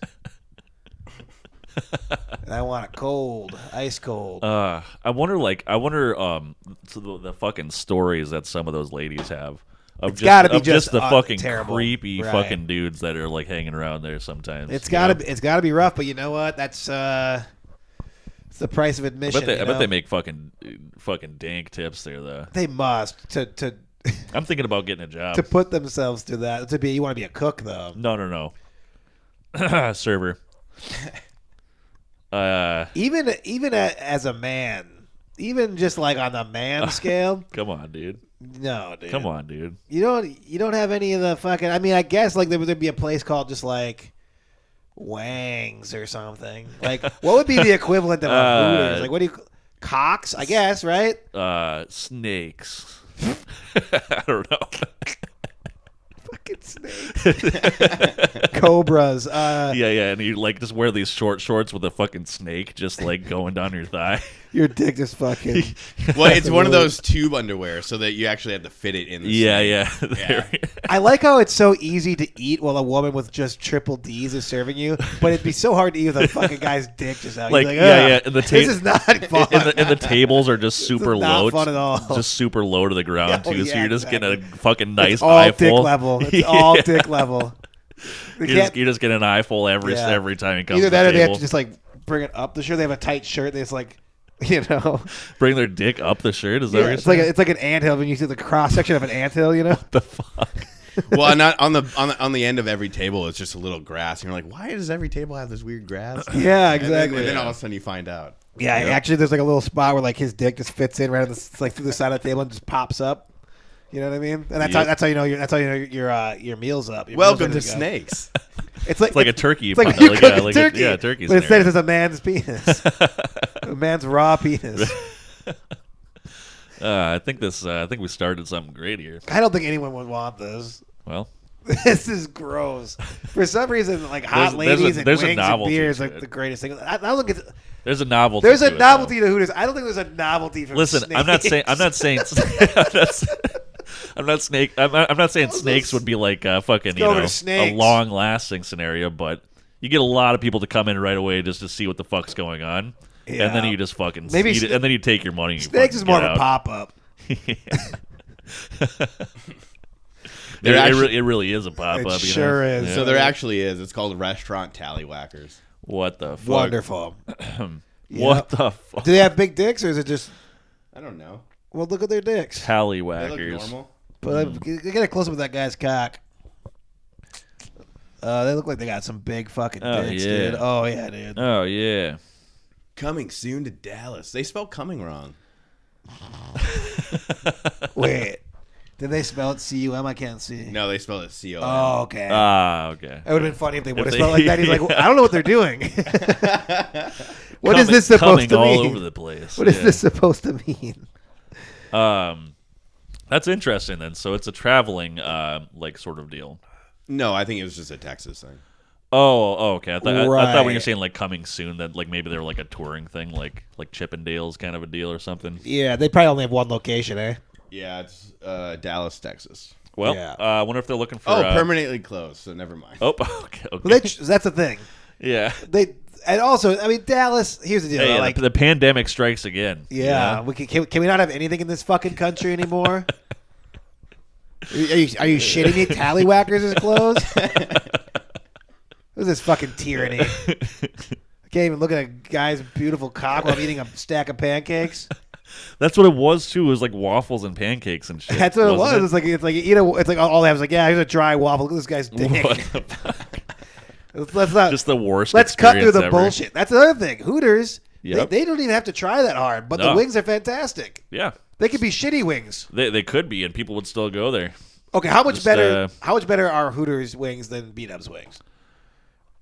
And I want it cold, ice cold. I wonder so the fucking stories that some of those ladies have. Of It's gotta be of just just, the fucking terrible. creepy Right. fucking dudes that are like hanging around there sometimes. It's you gotta know? be, it's gotta be rough, but you know what? That's it's the price of I admission. bet you know? they make fucking dank tips there though. They must to I'm thinking about getting a job. to put themselves through that. To be, you want to be a cook though. No. Server. Even as a man, even just like on the man scale. Come on, dude. No, dude. Come on, dude. You don't have any of the fucking. I mean, I guess like there'd be a place called just like Wangs or something. Like, what would be the equivalent of a Hooters? Like, what do you? Cocks, I guess, right? Snakes. I don't know. Fucking snakes. Cobras. Yeah, and you like just wear these short shorts with a fucking snake just like going down your thigh. Your dick just fucking. Well, it's one of those tube underwear, so that you actually have to fit it in. The Yeah. I like how it's so easy to eat while a woman with just triple D's is serving you, but it'd be so hard to eat with a fucking guy's dick just out. Like, You're yeah. "Ugh, And the this is not fun. and the tables are just super not low. fun at all. Just super low to the ground Oh, too. So yeah, you're just getting a exactly. fucking nice It's all eyeful. dick level. It's Yeah. all dick level. They You just get an eyeful every Yeah. every time he comes Either to the that or they have table. to just like bring it up the shirt. They have a tight shirt. They just like, you know, Bring their dick up the shirt. Is that what you're it's like saying? it's like an anthill when you see the cross section of an anthill. You know, the fuck? Well, not on the end of every table, it's just a little grass, and you're like, why does every table have this weird grass? Yeah, And exactly. then all of a sudden you find out. Yeah, actually, there's like a little spot where like his dick just fits in right on the, like through the side of the table and just pops up. You know what I mean? And that's Yep. how you know your meal's up. Your Welcome meal's to ready go. snakes. It's like Like a turkey. It's like pie, you like, cook yeah, a like turkey, a turkey. but instead scenario. it's a man's penis, a man's raw penis. I think we started something great here. I don't think anyone would want this. Well, This is gross. For some reason, like hot There's a- ladies and there's a wings and novelty beer is to like it. the greatest thing. I don't think it's, there's a novelty. there's a to it, novelty though. to Hooters. I don't think there's a novelty from Listen, snakes. I'm not saying. I'm not saying snakes would be like fucking go over to a snakes. long lasting scenario, but you get a lot of people to come in right away just to see what the fuck's going on, and then Yeah. you just fucking Maybe eat it, and then you take your money. And you Snakes fucking is more get of a out. pop up. It really is a pop It up. sure is. Yeah. So there actually is. It's called Restaurant Tallywhackers. What the fuck? Wonderful. What the fuck? Do they have big dicks or is it just? I don't know. Well, look at their dicks. They look Tallywhackers. normal. But get a close up of that guy's cock. They look like they got some big fucking dicks, dude. Oh yeah, dude. Oh yeah. Coming soon to Dallas. They spelled coming wrong. Wait. Did they spell it C-U-M? I can't see. No, they spelled it C-O-M. Oh, okay. Okay. It would have been funny if they would have spelled it like that. He's like, well, I don't know what they're doing. What is Coming- this supposed to coming mean? all over the place. What is this supposed to mean? That's interesting then. So it's a traveling like sort of deal. No, I think it was just a Texas thing. Oh, okay. I thought when Right. you were saying like coming soon, that like maybe they were like a touring thing, like Chippendales kind of a deal or something. Yeah, they probably only have one location, eh? Yeah, it's Dallas, Texas. Well, Yeah. I wonder if they're looking for. Permanently closed, so never mind. Oh, okay. Well, that's the thing. Yeah. And also, I mean, Dallas. Here's the deal. Hey, like, the pandemic strikes again. yeah, you know? can we not have anything in this fucking country anymore? Are you shitting me? Tallywhackers is closed. What is this fucking tyranny? I can't even look at a guy's beautiful cock while I'm eating a stack of pancakes. That's what it was too. It was like waffles and pancakes and shit. That's what it was. wasn't It's like you know, it's like all they have is like, yeah, here's a dry waffle. Look at this guy's dick. What the fuck? Let's not. Just the worst. Let's cut through the experience ever. bullshit. That's another thing. Hooters, Yep. they don't even have to try that hard, but the No. wings are fantastic. Yeah, They could be shitty wings. they could be, and people would still go there. Okay, how much Just, better? How much better are Hooters wings than B-Dubs wings?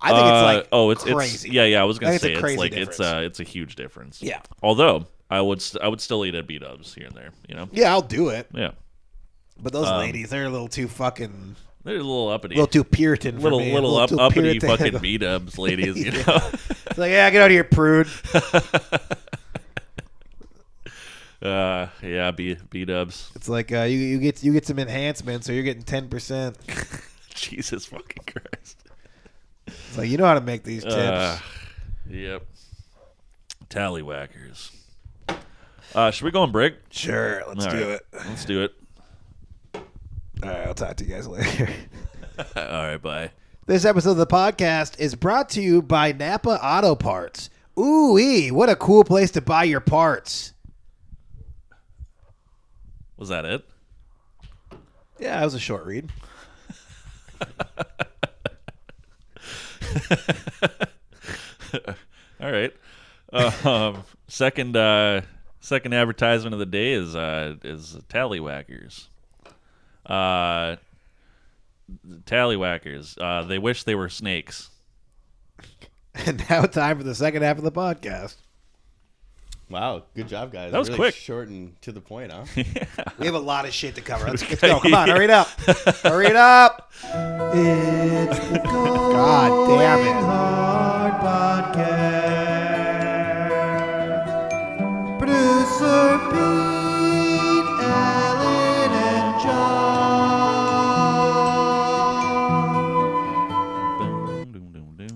I think it's like it's crazy. yeah. I was gonna I think say it's a it's crazy like difference. it's a huge difference. Yeah. Although I would still eat at B-dubs here and there. You know. Yeah, I'll do it. Yeah. But those ladies, they're a little too fucking, They're a little uppity. a little too Puritan for little me. little A up, too uppity Puritan. fucking B-dubs ladies. You know. It's like, yeah, get out of here, prude. Yeah, B-dubs. It's like you get some enhancements, so you're getting 10%. Jesus fucking Christ. It's like, you know how to make these tips. Yep. Tallywhackers. Should we go on break? Sure, let's All do right. it. Let's do it. All right, I'll talk to you guys later. All right, bye. This episode of the podcast is brought to you by Napa Auto Parts. Ooh-wee, what a cool place to buy your parts. Was that it? Yeah, that was a short read. All right. Second advertisement of the day is Tallywhackers. Tallywhackers. They wish they were snakes. And now time for the second half of the podcast. Wow, good job, guys. That was really quick. Short and to the point, huh? We have a lot of shit to cover. Let's go. Come on, hurry it up. Hurry it up. It's the God damn it. Hard Podcast. Producer Pete, Alan, and John.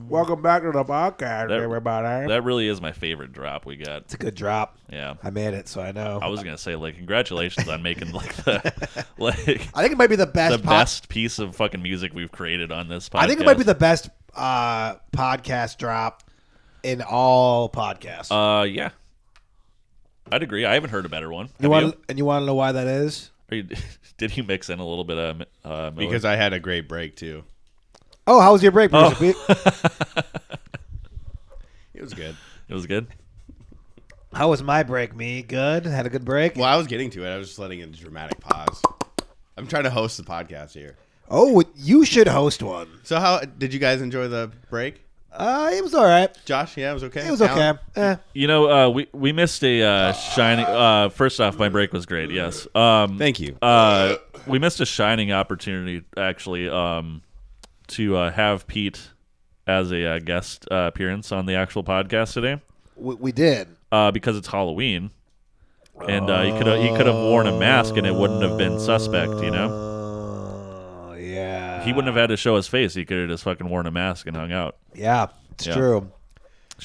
Welcome back to the podcast, everybody. That really is my favorite drop we got. It's a good drop. Yeah. I made it, so I know. I was gonna say, like, congratulations on making like the I think it might be the best. best piece of fucking music we've created on this podcast. I think it might be the best podcast drop in all podcasts. Yeah. I'd agree. I haven't heard a better one. you Have want to know why that is? Are you, did you mix in a little bit of Miller? Because I had a great break too. Oh, how was your break, Producer Pete? It was good. It was good. How was my break, me? Good? Had a good break? Well, I was getting to it. I was just letting a dramatic pause. I'm trying to host the podcast here. Oh, you should host one. So, how did you guys enjoy the break? It was all right. Josh, yeah, it was okay. It was okay. Alan? You know, we missed a shining. First off, my break was great. Yes. Thank you. We missed a shining opportunity actually to have Pete as a guest appearance on the actual podcast today. We did. Because it's Halloween, and he could have worn a mask and it wouldn't have been suspect. You know. Yeah. He wouldn't have had to show his face. He could have just fucking worn a mask and hung out. Yeah, it's Yeah. true.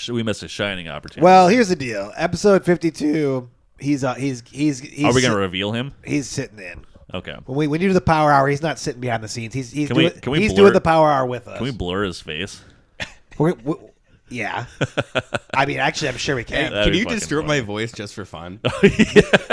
We missed a shining opportunity. Well, here's the deal. Episode 52. He's are we going to reveal him? He's sitting in. Okay. When we do the power hour, he's not sitting behind the scenes. He's Can doing we he's blur- doing the power hour with us. Can we blur his face? We're Yeah. I mean, actually, I'm sure we can. That'd Can be you fucking distort funny. my voice just for fun?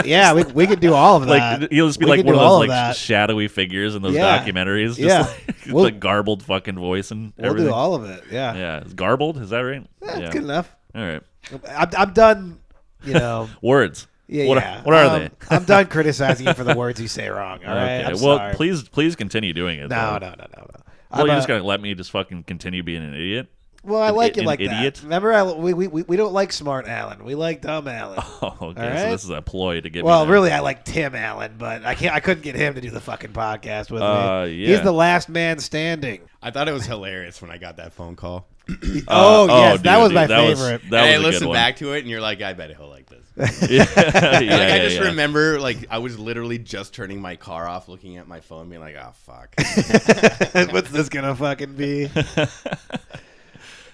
Yeah, we could do all of that. Like you'll just be We like could one of do all those of like that. shadowy figures in those Yeah. documentaries. Just Yeah. like, We'll- like garbled fucking voice and We'll everything. do all of it. Yeah. Yeah, it's garbled. Is that right? That's good enough. All right. I'm done. You know. Words. Yeah. What, yeah. what are they? I'm done criticizing you for the words you say wrong. All right. Okay. I'm Well, sorry. please continue doing it. No. though. No. Well, you're just gonna let me just fucking continue being an idiot. Well, I like it an like idiot? that. Remember, we don't like smart Allen. We like dumb Allen. Oh, okay. All So right. this is a ploy to get me. Well, there. really, I like Tim Allen, but I couldn't get him to do the fucking podcast with me. Yeah. He's the last man standing. I thought it was hilarious when I got that phone call. Oh, yes, that dude, was my that was- favorite. that and was I a good listened one. back to it, and you're like, I bet he'll like this. yeah, I just yeah. remember, like, I was literally just turning my car off, looking at my phone, being like, oh, fuck. What's this gonna fucking be?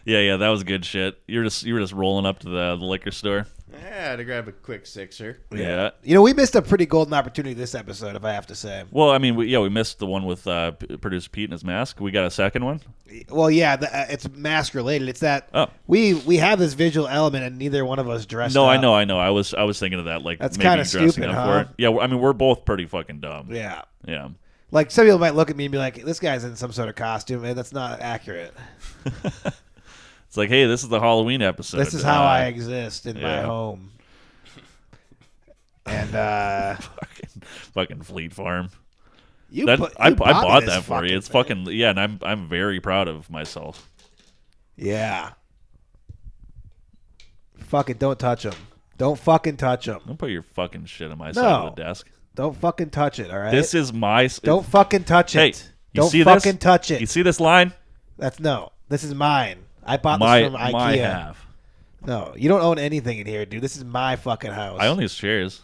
Yeah, that was good shit. You were just rolling up to the liquor store. Yeah, to grab a quick sixer. Yeah. You know, we missed a pretty golden opportunity this episode, if I have to say. Well, I mean, we missed the one with producer Pete and his mask. We got a second one. Well, yeah, it's mask related. It's that we have this visual element, and neither one of us dressed. No, up. I know. I was thinking of that. Like That's maybe kinda dressing stupid, up huh? for it. Yeah, I mean, we're both pretty fucking dumb. Yeah. Yeah. Like some people might look at me and be like, "This guy's in some sort of costume," and that's not accurate. It's like, hey, this is the Halloween episode. This is how I exist in my yeah. home. And fucking Fleet Farm. you That put- I you bought this that for you. It's thing. fucking yeah, and I'm very proud of myself. Yeah. Fucking don't touch them. Don't fucking touch them. Don't put your fucking shit on my side of the desk. Don't fucking touch it. All right. This is my. Don't fucking touch Hey, it. you Don't see fucking this? touch it. You see this line? This is mine. I bought My this from IKEA. my half. No, you don't own anything in here, dude. This is my fucking house. I own these chairs.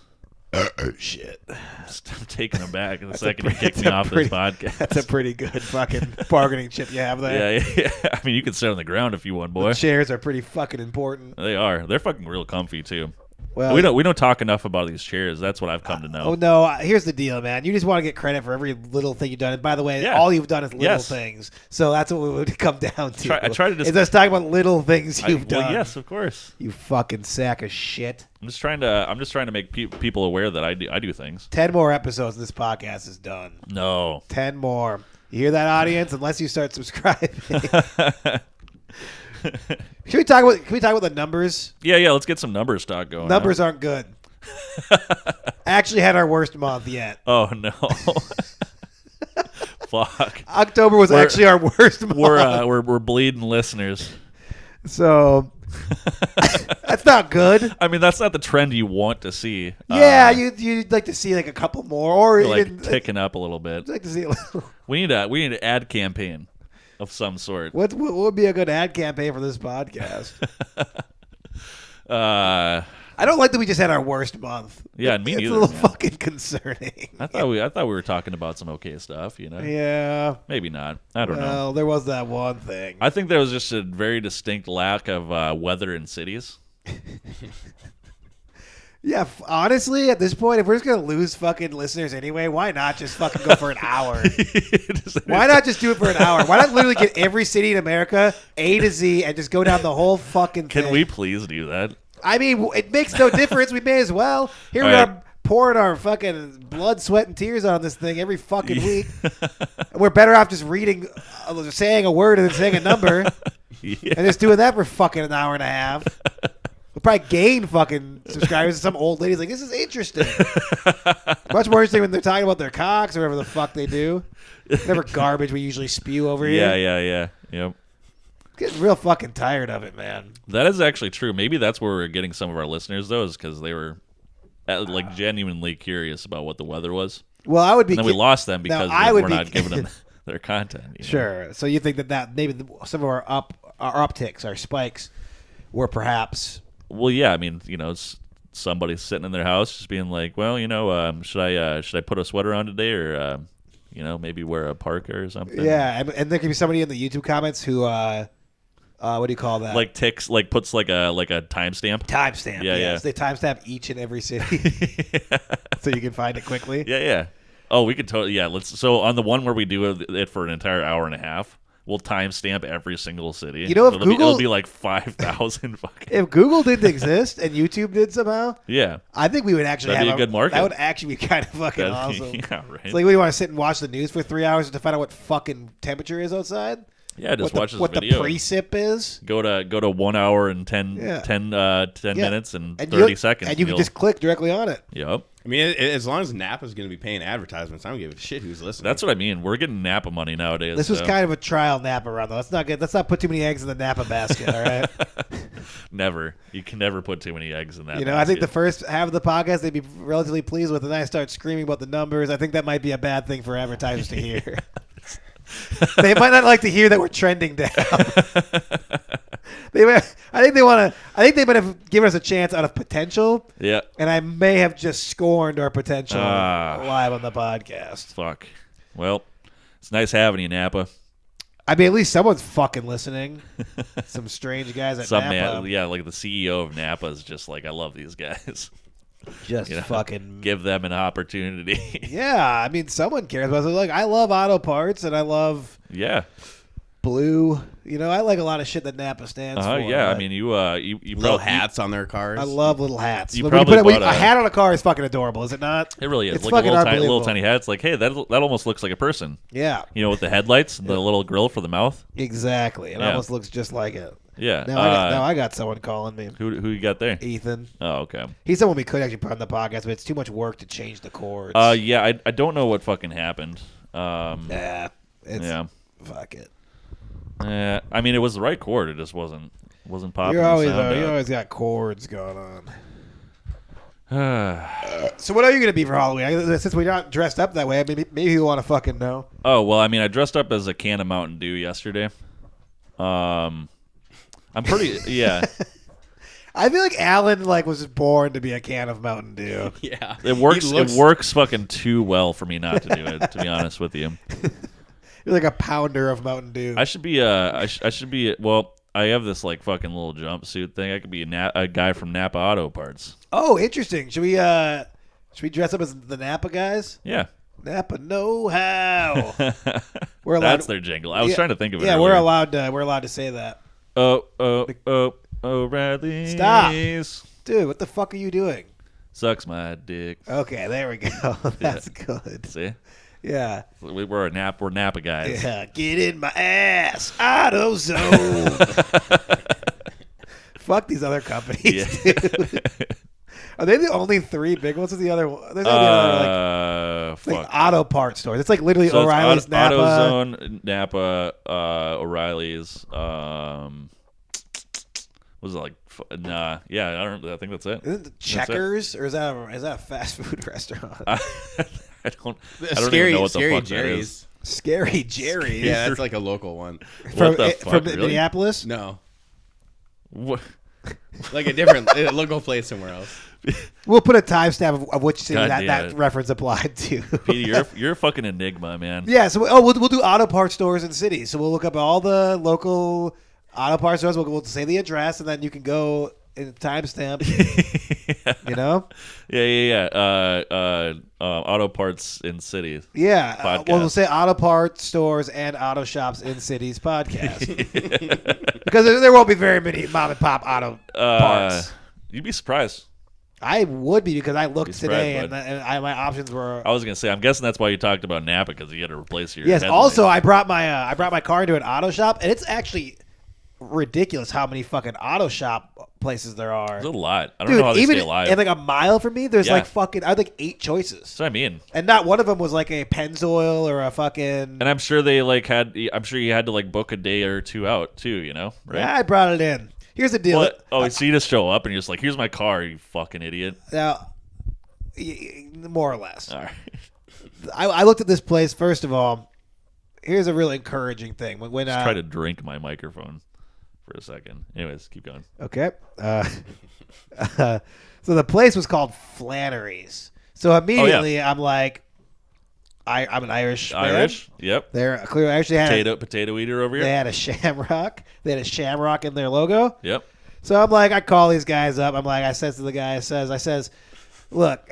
Shit. I'm taking them back in the That's second a you kick pre- me that's a off pretty- this podcast. That's a pretty good fucking bargaining chip you have there. yeah. I mean, you can sit on the ground if you want, boy. The chairs are pretty fucking important. They are. They're fucking real comfy too. Well, We don't talk enough about these chairs. That's what I've come to know. Oh no! Here's the deal, man. You just want to get credit for every little thing you've done. And by the way, Yeah. all you've done is little Yes. things. So that's what we would come down to. I try to just- Is us talking about little things you've done. Well, yes, of course. You fucking sack of shit. I'm just trying to make people aware that I do things. 10 more episodes and this podcast is done. No. 10 more. You hear that, audience? Unless you start subscribing. Can we talk about the numbers? Yeah. Let's get some numbers talk going. Numbers aren't good. Actually had our worst month yet. Oh no. Fuck. October was actually our worst month. We're bleeding listeners. So that's not good. I mean, that's not the trend you want to see. Yeah, you'd like to see like a couple more, or like even ticking up a little bit. you'd like to see a little. We need an ad campaign of some sort. What would be a good ad campaign for this podcast? I don't like that we just had our worst month. Yeah, me It's neither, a little man. fucking concerning. I thought we were talking about some okay stuff. You know, Yeah. maybe not. I don't know. Well, there was that one thing. I think there was just a very distinct lack of weather in cities. Yeah, honestly, at this point, if we're just gonna lose fucking listeners anyway, why not just fucking go for an hour? Why not just do it for an hour? Why not literally get every city in America A to Z and just go down the whole fucking thing? Can we please do that? I mean, it makes no difference. We may as well. Here we All right. are pouring our fucking blood, sweat, and tears on this thing every fucking week. And we're better off just reading, saying a word and then saying a number, Yeah. and just doing that for fucking an hour and a half. We'll probably gain fucking subscribers. And some old lady's like, this is interesting. Much more interesting when they're talking about their cocks or whatever the fuck they do. Whatever garbage we usually spew over here. Yeah. Yep. Getting real fucking tired of it, man. That is actually true. Maybe that's where we're getting some of our listeners, though, is because they were like genuinely curious about what the weather was. Well, I would be. And then we lost them because I would we're be- not giving them their content. You know? Sure. So you think that maybe some of our upticks, our spikes, were perhaps. Well, yeah. I mean, somebody sitting in their house just being like, well, should I put a sweater on today or, maybe wear a parka or something? Yeah, and there could be somebody in the YouTube comments who, what do you call that? Like puts like a timestamp. Timestamp. Yeah, yeah. So they timestamp each and every city, so you can find it quickly. Yeah. Oh, we could totally. Yeah. So on the one where we do it for an entire hour and a half, we'll timestamp every single city. You know, if it'll be like 5,000 fucking. If Google didn't exist and YouTube did somehow, Yeah, I think we would actually that'd have be a good market. That would actually be kind of fucking awesome. Yeah, right. It's like, we want to sit and watch the news for 3 hours to find out what fucking temperature is outside. Yeah, just watch this what video. the precip is. Go to 1 hour and 10 minutes and 30 seconds. And you can just click directly on it. Yep. I mean, as long as Napa's going to be paying advertisements, I don't give a shit who's listening. That's what I mean. We're getting Napa money nowadays. This was kind of a trial Napa run, though. Let's not put too many eggs in the Napa basket, all right? Never. You can never put too many eggs in that. I think the first half of the podcast they'd be relatively pleased with, and then I start screaming about the numbers. I think that might be a bad thing for advertisers to hear. They might not like to hear that we're trending down. I think they might have given us a chance out of potential. Yeah. And I may have just scorned our potential live on the podcast. Fuck. Well, it's nice having you, Napa. I mean, at least someone's fucking listening. Some strange guys at Napa. Like the CEO of Napa is just like, I love these guys. Just fucking give them an opportunity. Yeah, I mean, someone cares about it. Like, I love auto parts and I love blue. I like a lot of shit that Napa stands for. Yeah, I mean, you little hats on their cars. I love little hats. You probably bought a hat on a car is fucking adorable, is it not? It really is. It's like fucking a unbelievable. little tiny hat. It's like, hey, that almost looks like a person. Yeah. With the headlights and the little grill for the mouth. Exactly. It almost looks just like it. Yeah. Now I got someone calling me. Who you got there? Ethan. Oh, okay. He's someone we could actually put on the podcast, but it's too much work to change the chords. Yeah, I don't know what fucking happened. Fuck it. Yeah, I mean, it was the right chord. It just wasn't popping. You always got chords going on. So what are you going to be for Halloween? Since we're not dressed up that way, maybe you want to fucking know. Oh, well, I mean, I dressed up as a can of Mountain Dew yesterday. I'm pretty, yeah. I feel like Alan was born to be a can of Mountain Dew. Yeah. It works fucking too well for me not to do it, to be honest with you. You're like a pounder of Mountain Dew. I should be well, I have this fucking little jumpsuit thing. I could be a guy from Napa Auto Parts. Oh, interesting. Should we dress up as the Napa guys? Yeah. Napa know-how. That's their jingle. I was trying to think of it. Yeah, earlier. we're allowed to say that. O'Reilly's. Stop. Dude, what the fuck are you doing? Sucks my dick. Okay, there we go. That's good. See? Yeah. We're Napa guys. Yeah, get in my ass. AutoZone. Fuck these other companies, dude. Are they the only three big ones? Or the other one? There's gotta be other auto parts stores. It's literally so O'Reilly's, Napa. AutoZone, Napa, O'Reilly's. Was it nah? Yeah, I think that's it. Isn't it Checkers or is that a fast food restaurant? I don't even know what the fuck that is. Scary Jerry's. Yeah, that's like a local one. From really? Minneapolis? No. What? Like a local place somewhere else. We'll put a timestamp of which city God that reference applied to. Petey, you're a fucking enigma, man. Yeah, so we'll do auto parts stores in cities. So we'll look up all the local auto parts stores. We'll say the address, and then you can go and timestamp. Yeah. Auto parts in cities. Yeah. We'll say auto parts stores and auto shops in cities podcast. Because there won't be very many mom and pop auto parts. You'd be surprised. I would be because I looked today and my options were. I was gonna say, I'm guessing that's why you talked about Napa because you had to replace your. Yes. headlight. Also, I brought my car into an auto shop, and it's actually ridiculous how many fucking auto shop places there are. There's a lot. I don't know how they stay alive. And a mile from me, there's I had 8 choices. That's what I mean. And not one of them was a Pennzoil or a fucking. And I'm sure they I'm sure you had to book a day or two out too. Right? Yeah, I brought it in. Here's the deal. What? Oh, so you just show up and you're just like, here's my car, you fucking idiot. Now, more or less. All right. I looked at this place. First of all, here's a really encouraging thing. When just try to drink my microphone for a second. Anyways, keep going. Okay. So the place was called Flannery's. So immediately I'm like, I'm an Irish man. Irish? Yep. They're clearly actually potato eater over here. They had a shamrock. They had a shamrock in their logo. Yep. So I'm like, I call these guys up. I'm like, I says to the guy, I says, look,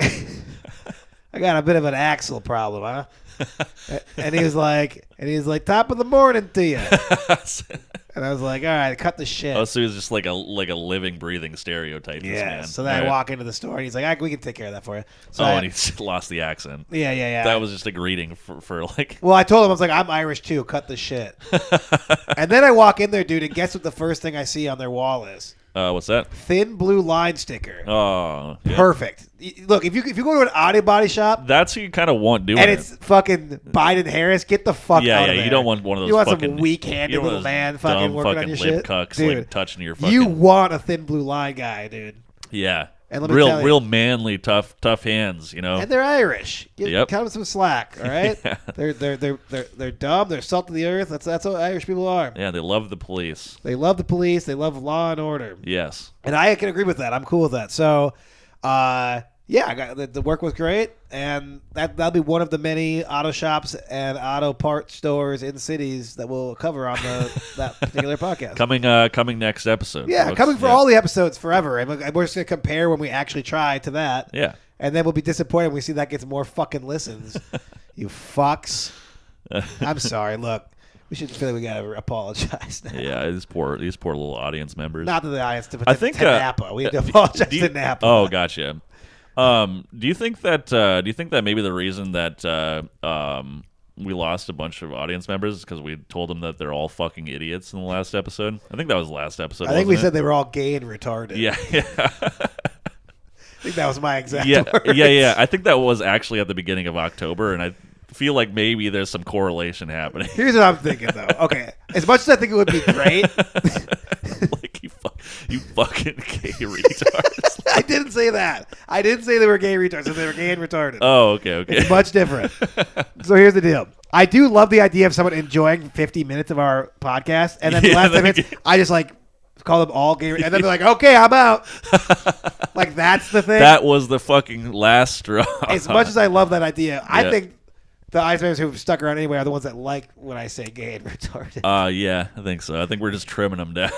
I got a bit of an axle problem, huh? And he was like, top of the morning to you. And I was like, all right, cut the shit. Oh, so he was just like a living, breathing stereotype. This Yeah. man. So then I walk into the store and he's like, we can take care of that for you. So and he lost the accent. Yeah. That was just a greeting for like. Well, I told him, I was like, I'm Irish too. Cut the shit. And then I walk in there, dude, and guess what the first thing I see on their wall is? What's that? Thin blue line sticker. Oh, yeah. Perfect. Look, if you go to an auto body shop That's who you kind of want doing and it. it's fucking Biden Harris, get the fuck out of there. You don't want one of those. You want fucking, some weak-handed little man fucking working on your lip shit, cucks, dude. like touching your fucking. You want a thin blue line guy, dude. Yeah. And let me tell you- real manly, tough hands. You know. And they're Irish. Yep. Cut them some slack, all right? Yeah. They're dumb. They're salt of the earth. That's what Irish people are. Yeah, they love the police. They love the police. They love law and order. Yes. And I can agree with that. I'm cool with that. So, yeah, I got the work was great, and that'll be one of the many auto shops and auto part stores in cities that we'll cover on that particular podcast. Coming next episode. Yeah, folks. coming for all the episodes forever. And we're just gonna compare when we actually try to that. Yeah. And then we'll be disappointed when we see that gets more fucking listens. You fucks. I'm sorry. Look, we should feel like we gotta apologize now. Yeah, these poor little audience members. Not to the audience, to think, Napa. We have to apologize to Napa. Oh, gotcha. Do you think that maybe the reason that we lost a bunch of audience members is because we told them that they're all fucking idiots in the last episode? I think that was the last episode. I think we wasn't said they were all gay and retarded. it? Yeah. I think that was my exact words. Yeah. I think that was actually at the beginning of October, and I feel like maybe there's some correlation happening. Here's what I'm thinking, though. Okay, as much as I think it would be great, Like you fucking gay retards. I didn't say that. I didn't say they were gay retards. I said they were gay and retarded. Oh, okay. It's much different. So here's the deal. I do love the idea of someone enjoying 50 minutes of our podcast, and then the last 10 minutes, I just like call them all gay, and then they're like, "Okay, I'm out." Like that's the thing. That was the fucking last straw. As much as I love that idea, I Yeah. think the audience members who've stuck around anyway are the ones that like when I say gay and retarded. Yeah, I think so. I think we're just trimming them down.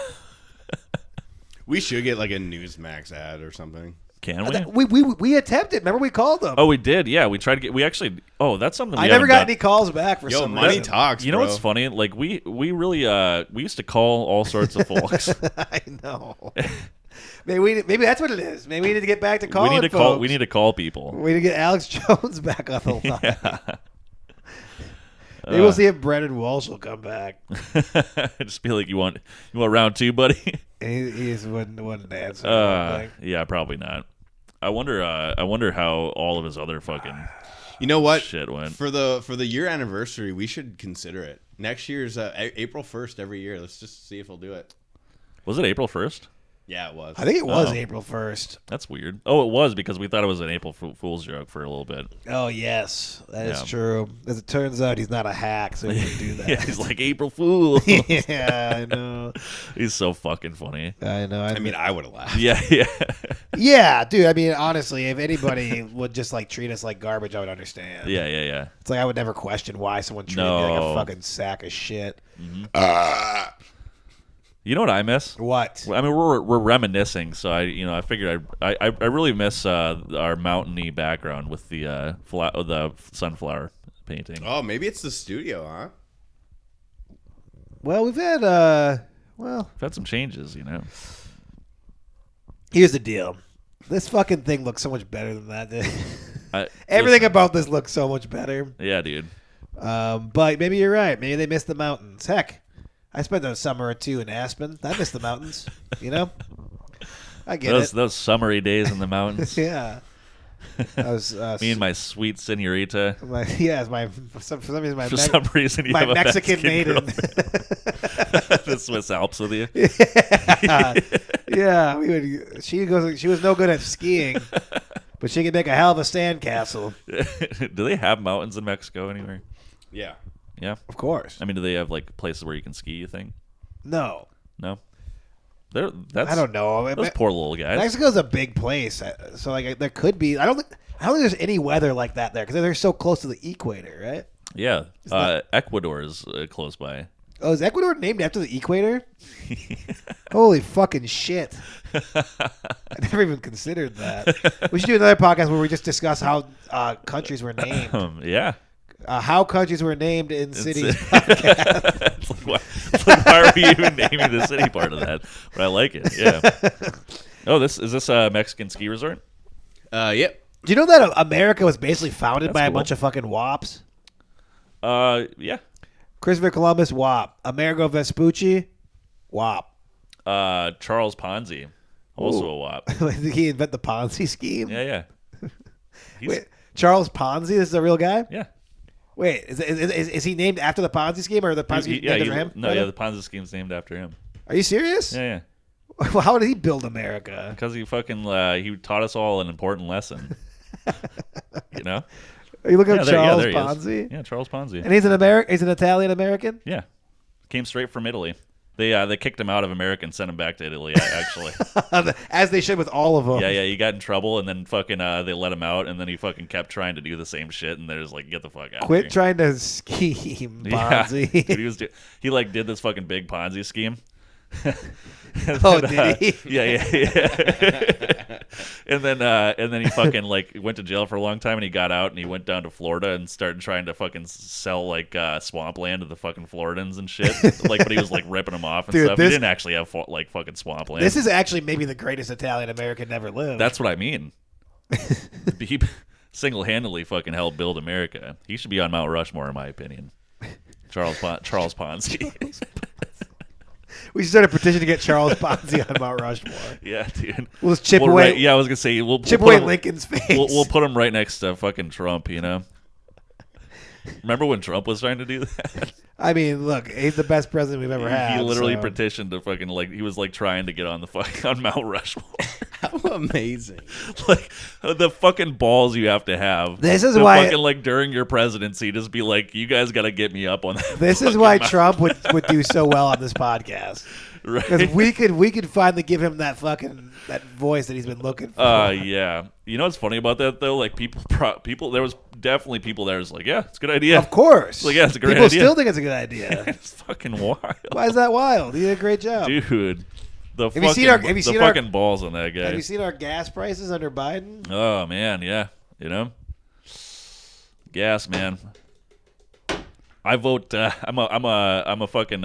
We should get like a Newsmax ad or something. Can we? We attempted. Remember we called them. Oh, we did. Yeah, we tried to get. We actually. Oh, that's something. I never got any calls back for Yo, some money reason. talks. You know bro. what's funny? Like we really we used to call all sorts of folks. I know. Maybe that's what it is. Maybe we need to get back to calling. we need to folks. call. We need to call people. We need to get Alex Jones back on the line. Yeah. Maybe we'll see if Brendan Walsh will come back. Just be like, you want round two, buddy? He just wouldn't answer. I don't think. Yeah, probably not. I wonder how all of his other fucking You know what? shit went. For the year anniversary, we should consider it. Next year's April 1st every year. Let's just see if he'll do it. Was it April 1st? Yeah, it was. I think it was Oh. April 1st. That's weird. Oh, it was because we thought it was an April Fool's joke for a little bit. Oh, yes. That is Yeah. true. As it turns out, he's not a hack, so he can do that. Yeah, he's like April Fool. Yeah, I know. He's so fucking funny. I know. I mean, I would have laughed. Yeah. Yeah, dude. I mean, honestly, if anybody would just like treat us like garbage, I would understand. Yeah. It's like I would never question why someone treated me like a No. fucking sack of shit. You know what I miss? What? I mean, we're reminiscing, so I figured I really miss our mountainy background with the sunflower painting. Oh, maybe it's the studio, huh? Well, we've had We've had some changes, here's the deal. This fucking thing looks so much better than that. Dude. listen, Everything about this looks so much better. Yeah, dude. But maybe you're right. Maybe they missed the mountains. Heck, I spent a summer or two in Aspen. I missed the mountains. I get Those summery days in the mountains. Yeah. I was Me and my sweet senorita. for some reason For some reason, you my have a Mexican maiden. the Swiss Alps with you. Yeah, she was no good at skiing, but she could make a hell of a sandcastle. Do they have mountains in Mexico anywhere? Yeah. Yeah. Of course. I mean, do they have like places where you can ski? You think? No. No. I don't know. Those poor little guys. Mexico's a big place, so like there could be. I don't think there's any weather like that there because they're so close to the equator, right? Yeah. Ecuador is close by. Oh, is Ecuador named after the equator? Holy fucking shit. I never even considered that. We should do another podcast where we just discuss how countries were named. Yeah. How countries were named in cities. It's like, why are we even naming the city part of that? But I like it. Yeah. Oh, is this a Mexican ski resort? Yep. Do you know that America was basically founded That's by a cool. bunch of fucking wops? Yeah. Christopher Columbus, wop. Amerigo Vespucci, wop. Charles Ponzi, also Ooh. a WAP. Did he invent the Ponzi scheme? Yeah. Wait, Charles Ponzi? This is a real guy? Yeah. Wait, is he named after the Ponzi scheme or the Ponzi scheme named after him? No, yeah, the Ponzi scheme's named after him. Are you serious? Yeah. Well, how did he build America? Because he fucking he taught us all an important lesson. You know? Are you looking Yeah, at there- yeah, Charles there he is. Ponzi? Yeah, Charles Ponzi. And he's an Italian American? Yeah, came straight from Italy. They kicked him out of America and sent him back to Italy. Actually, As they should with all of them. yeah. He got in trouble and then fucking they let him out and then he fucking kept trying to do the same shit and they're just like, get the fuck out. Quit of here. trying to scheme, Yeah, Ponzi. dude, he like did this fucking big Ponzi scheme. Oh, did he? Yeah. and then he fucking like went to jail for a long time and he got out and he went down to Florida and started trying to fucking sell like swampland to the fucking Floridans and shit. Like, but he was like ripping them off and Dude, stuff. He didn't actually have like fucking swampland. This is actually maybe the greatest Italian American ever lived. That's what I mean. He single-handedly fucking helped build America. He should be on Mount Rushmore, in my opinion. Charles Ponzi. We should start a petition to get Charles Ponzi on Mount Rushmore. Yeah, dude. We'll just chip away. Yeah, I was gonna say we'll Chip put away him- Lincoln's face. We'll put him right next to fucking Trump. You know. Remember when Trump was trying to do that? I mean, look, he's the best president we've ever had. He literally so. petitioned to fucking like he was like trying to get on the on Mount Rushmore. How amazing. Like the fucking balls you have to have. This is to why- fucking like during your presidency, just be like, you guys got to get me up on that. This is fucking why Mount-" Trump would do so well on this podcast. Because Right. we could finally give him that voice that he's been looking for. Yeah. You know what's funny about that though? Like people, there was definitely people there was like, yeah, it's a good idea. Of course. Like, yeah, it's a great People idea. still think it's a good idea. It's fucking wild. Why is that wild? He did a great job. Dude, the you seen our- have you seen our- fucking balls on that guy. Have you seen our gas prices under Biden? Oh man, yeah. You know, gas, man. I vote. I'm a fucking.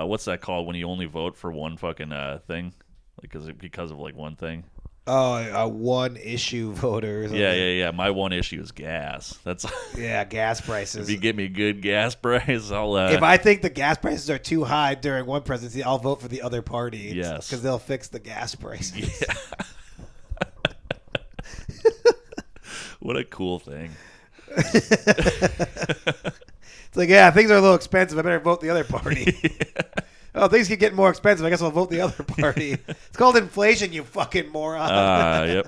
What's that called when you only vote for one fucking thing, like because of like one thing? Oh, a one issue voter. Or something. Yeah. My one issue is gas. That's Yeah, gas prices. if you get me good gas price, I'll. If I think the gas prices are too high during one presidency, I'll vote for the other party. Yes. Because they'll fix the gas prices. Yeah. What a cool thing. It's like, yeah, things are a little expensive. I better vote the other party. Oh, things keep getting more expensive. I guess I'll vote the other party. It's called inflation, you fucking moron. Yep.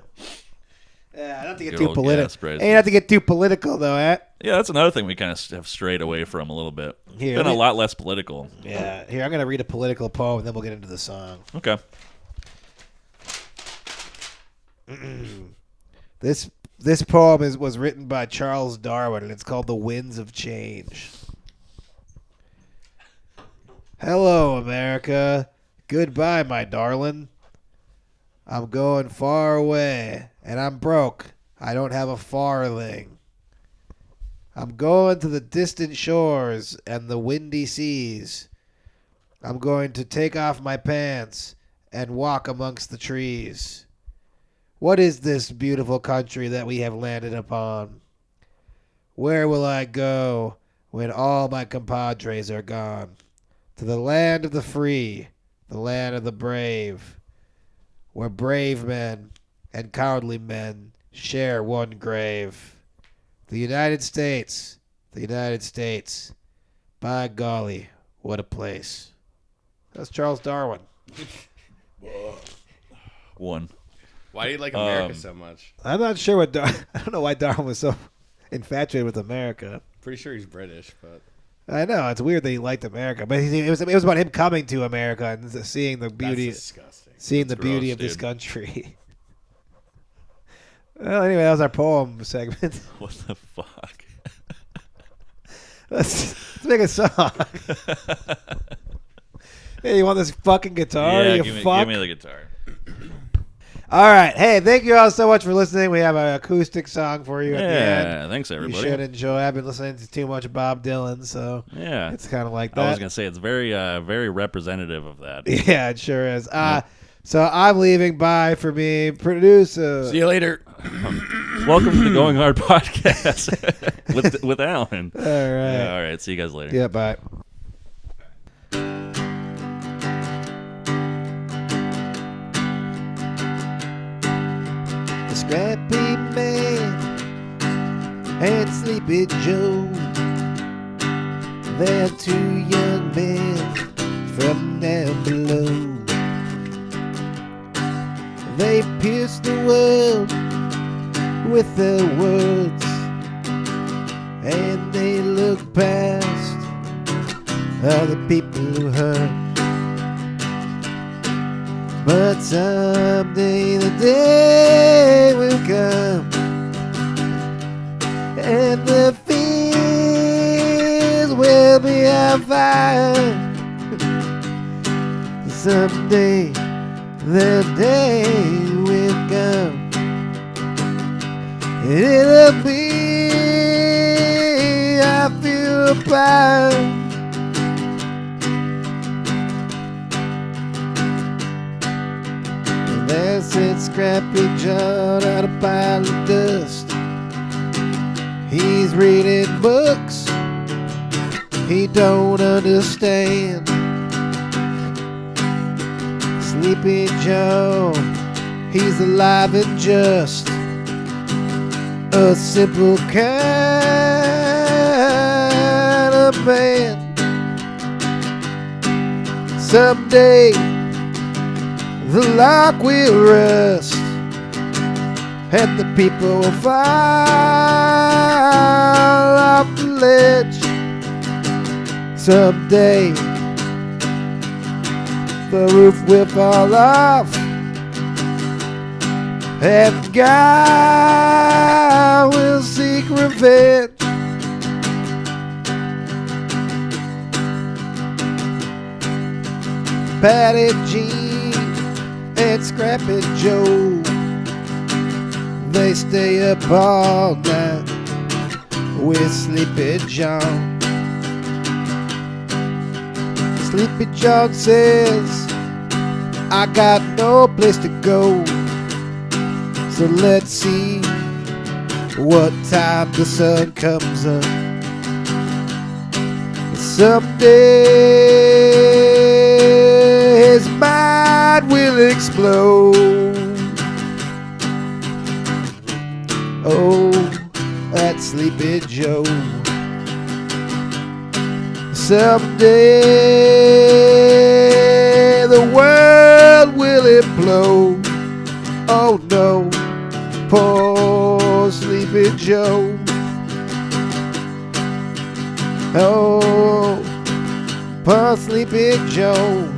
Yeah, not to get Good too old political. gas prices. Ain't not to get too political, though, eh? Yeah, that's another thing we kind of have strayed away from a little bit. Here, Been let a me- lot less political. Yeah. Here, I'm going to read a political poem, and then we'll get into the song. Okay. This poem was written by Charles Darwin, and it's called The Winds of Change. Hello, America. Goodbye, my darling. I'm going far away, and I'm broke. I don't have a farthing. I'm going to the distant shores and the windy seas. I'm going to take off my pants and walk amongst the trees. What is this beautiful country that we have landed upon? Where will I go when all my compadres are gone? To the land of the free, the land of the brave, where brave men and cowardly men share one grave. The United States, the United States. By golly, what a place. That's Charles Darwin. One. Why do you like America so much? I'm not sure I don't know why Darwin was so infatuated with America. Pretty sure he's British, but I know it's weird that he liked America, but it was about him coming to America and seeing the beauty, that's disgusting. seeing That's the beauty gross, of this dude. country. Well, anyway, that was our poem segment. What the fuck? Let's Let's make a song. Hey, you want this fucking guitar? Yeah, you give fuck? me the guitar. All right. Hey, thank you all so much for listening. We have an acoustic song for you at the end. Yeah, thanks everybody. You should enjoy. I've been listening to too much Bob Dylan, so Yeah, it's kind of like that. I was gonna say it's very, very representative of that. Yeah, it sure is. So I'm leaving. Bye for me, producer. See you later. Welcome to the Going Hard podcast with Alan. All right. Yeah, all right. See you guys later. Yeah, bye. The Scrappy Man and Sleepy Joe, they're two young men from down below. They pierce the world with their words, and they look past other people who hurt. But someday the day will come, and the fields will be on fire. Someday the day will come, and it'll be I feel a fire. There sits Scrappy John on a pile of dust. He's reading books he don't understand. Sleepy Joe, he's alive and just a simple kind of man. Someday the lock will rust, and the people will fall off the ledge. Someday the roof will fall off, and God will seek revenge. Patty Jean and Scrappy Joe, they stay up all night with Sleepy John. Sleepy John says, I got no place to go, so let's see what time the sun comes up. Someday his mind will explode. Oh, that Sleepy Joe. Someday the world will implode. Oh no, poor Sleepy Joe. Oh, poor Sleepy Joe.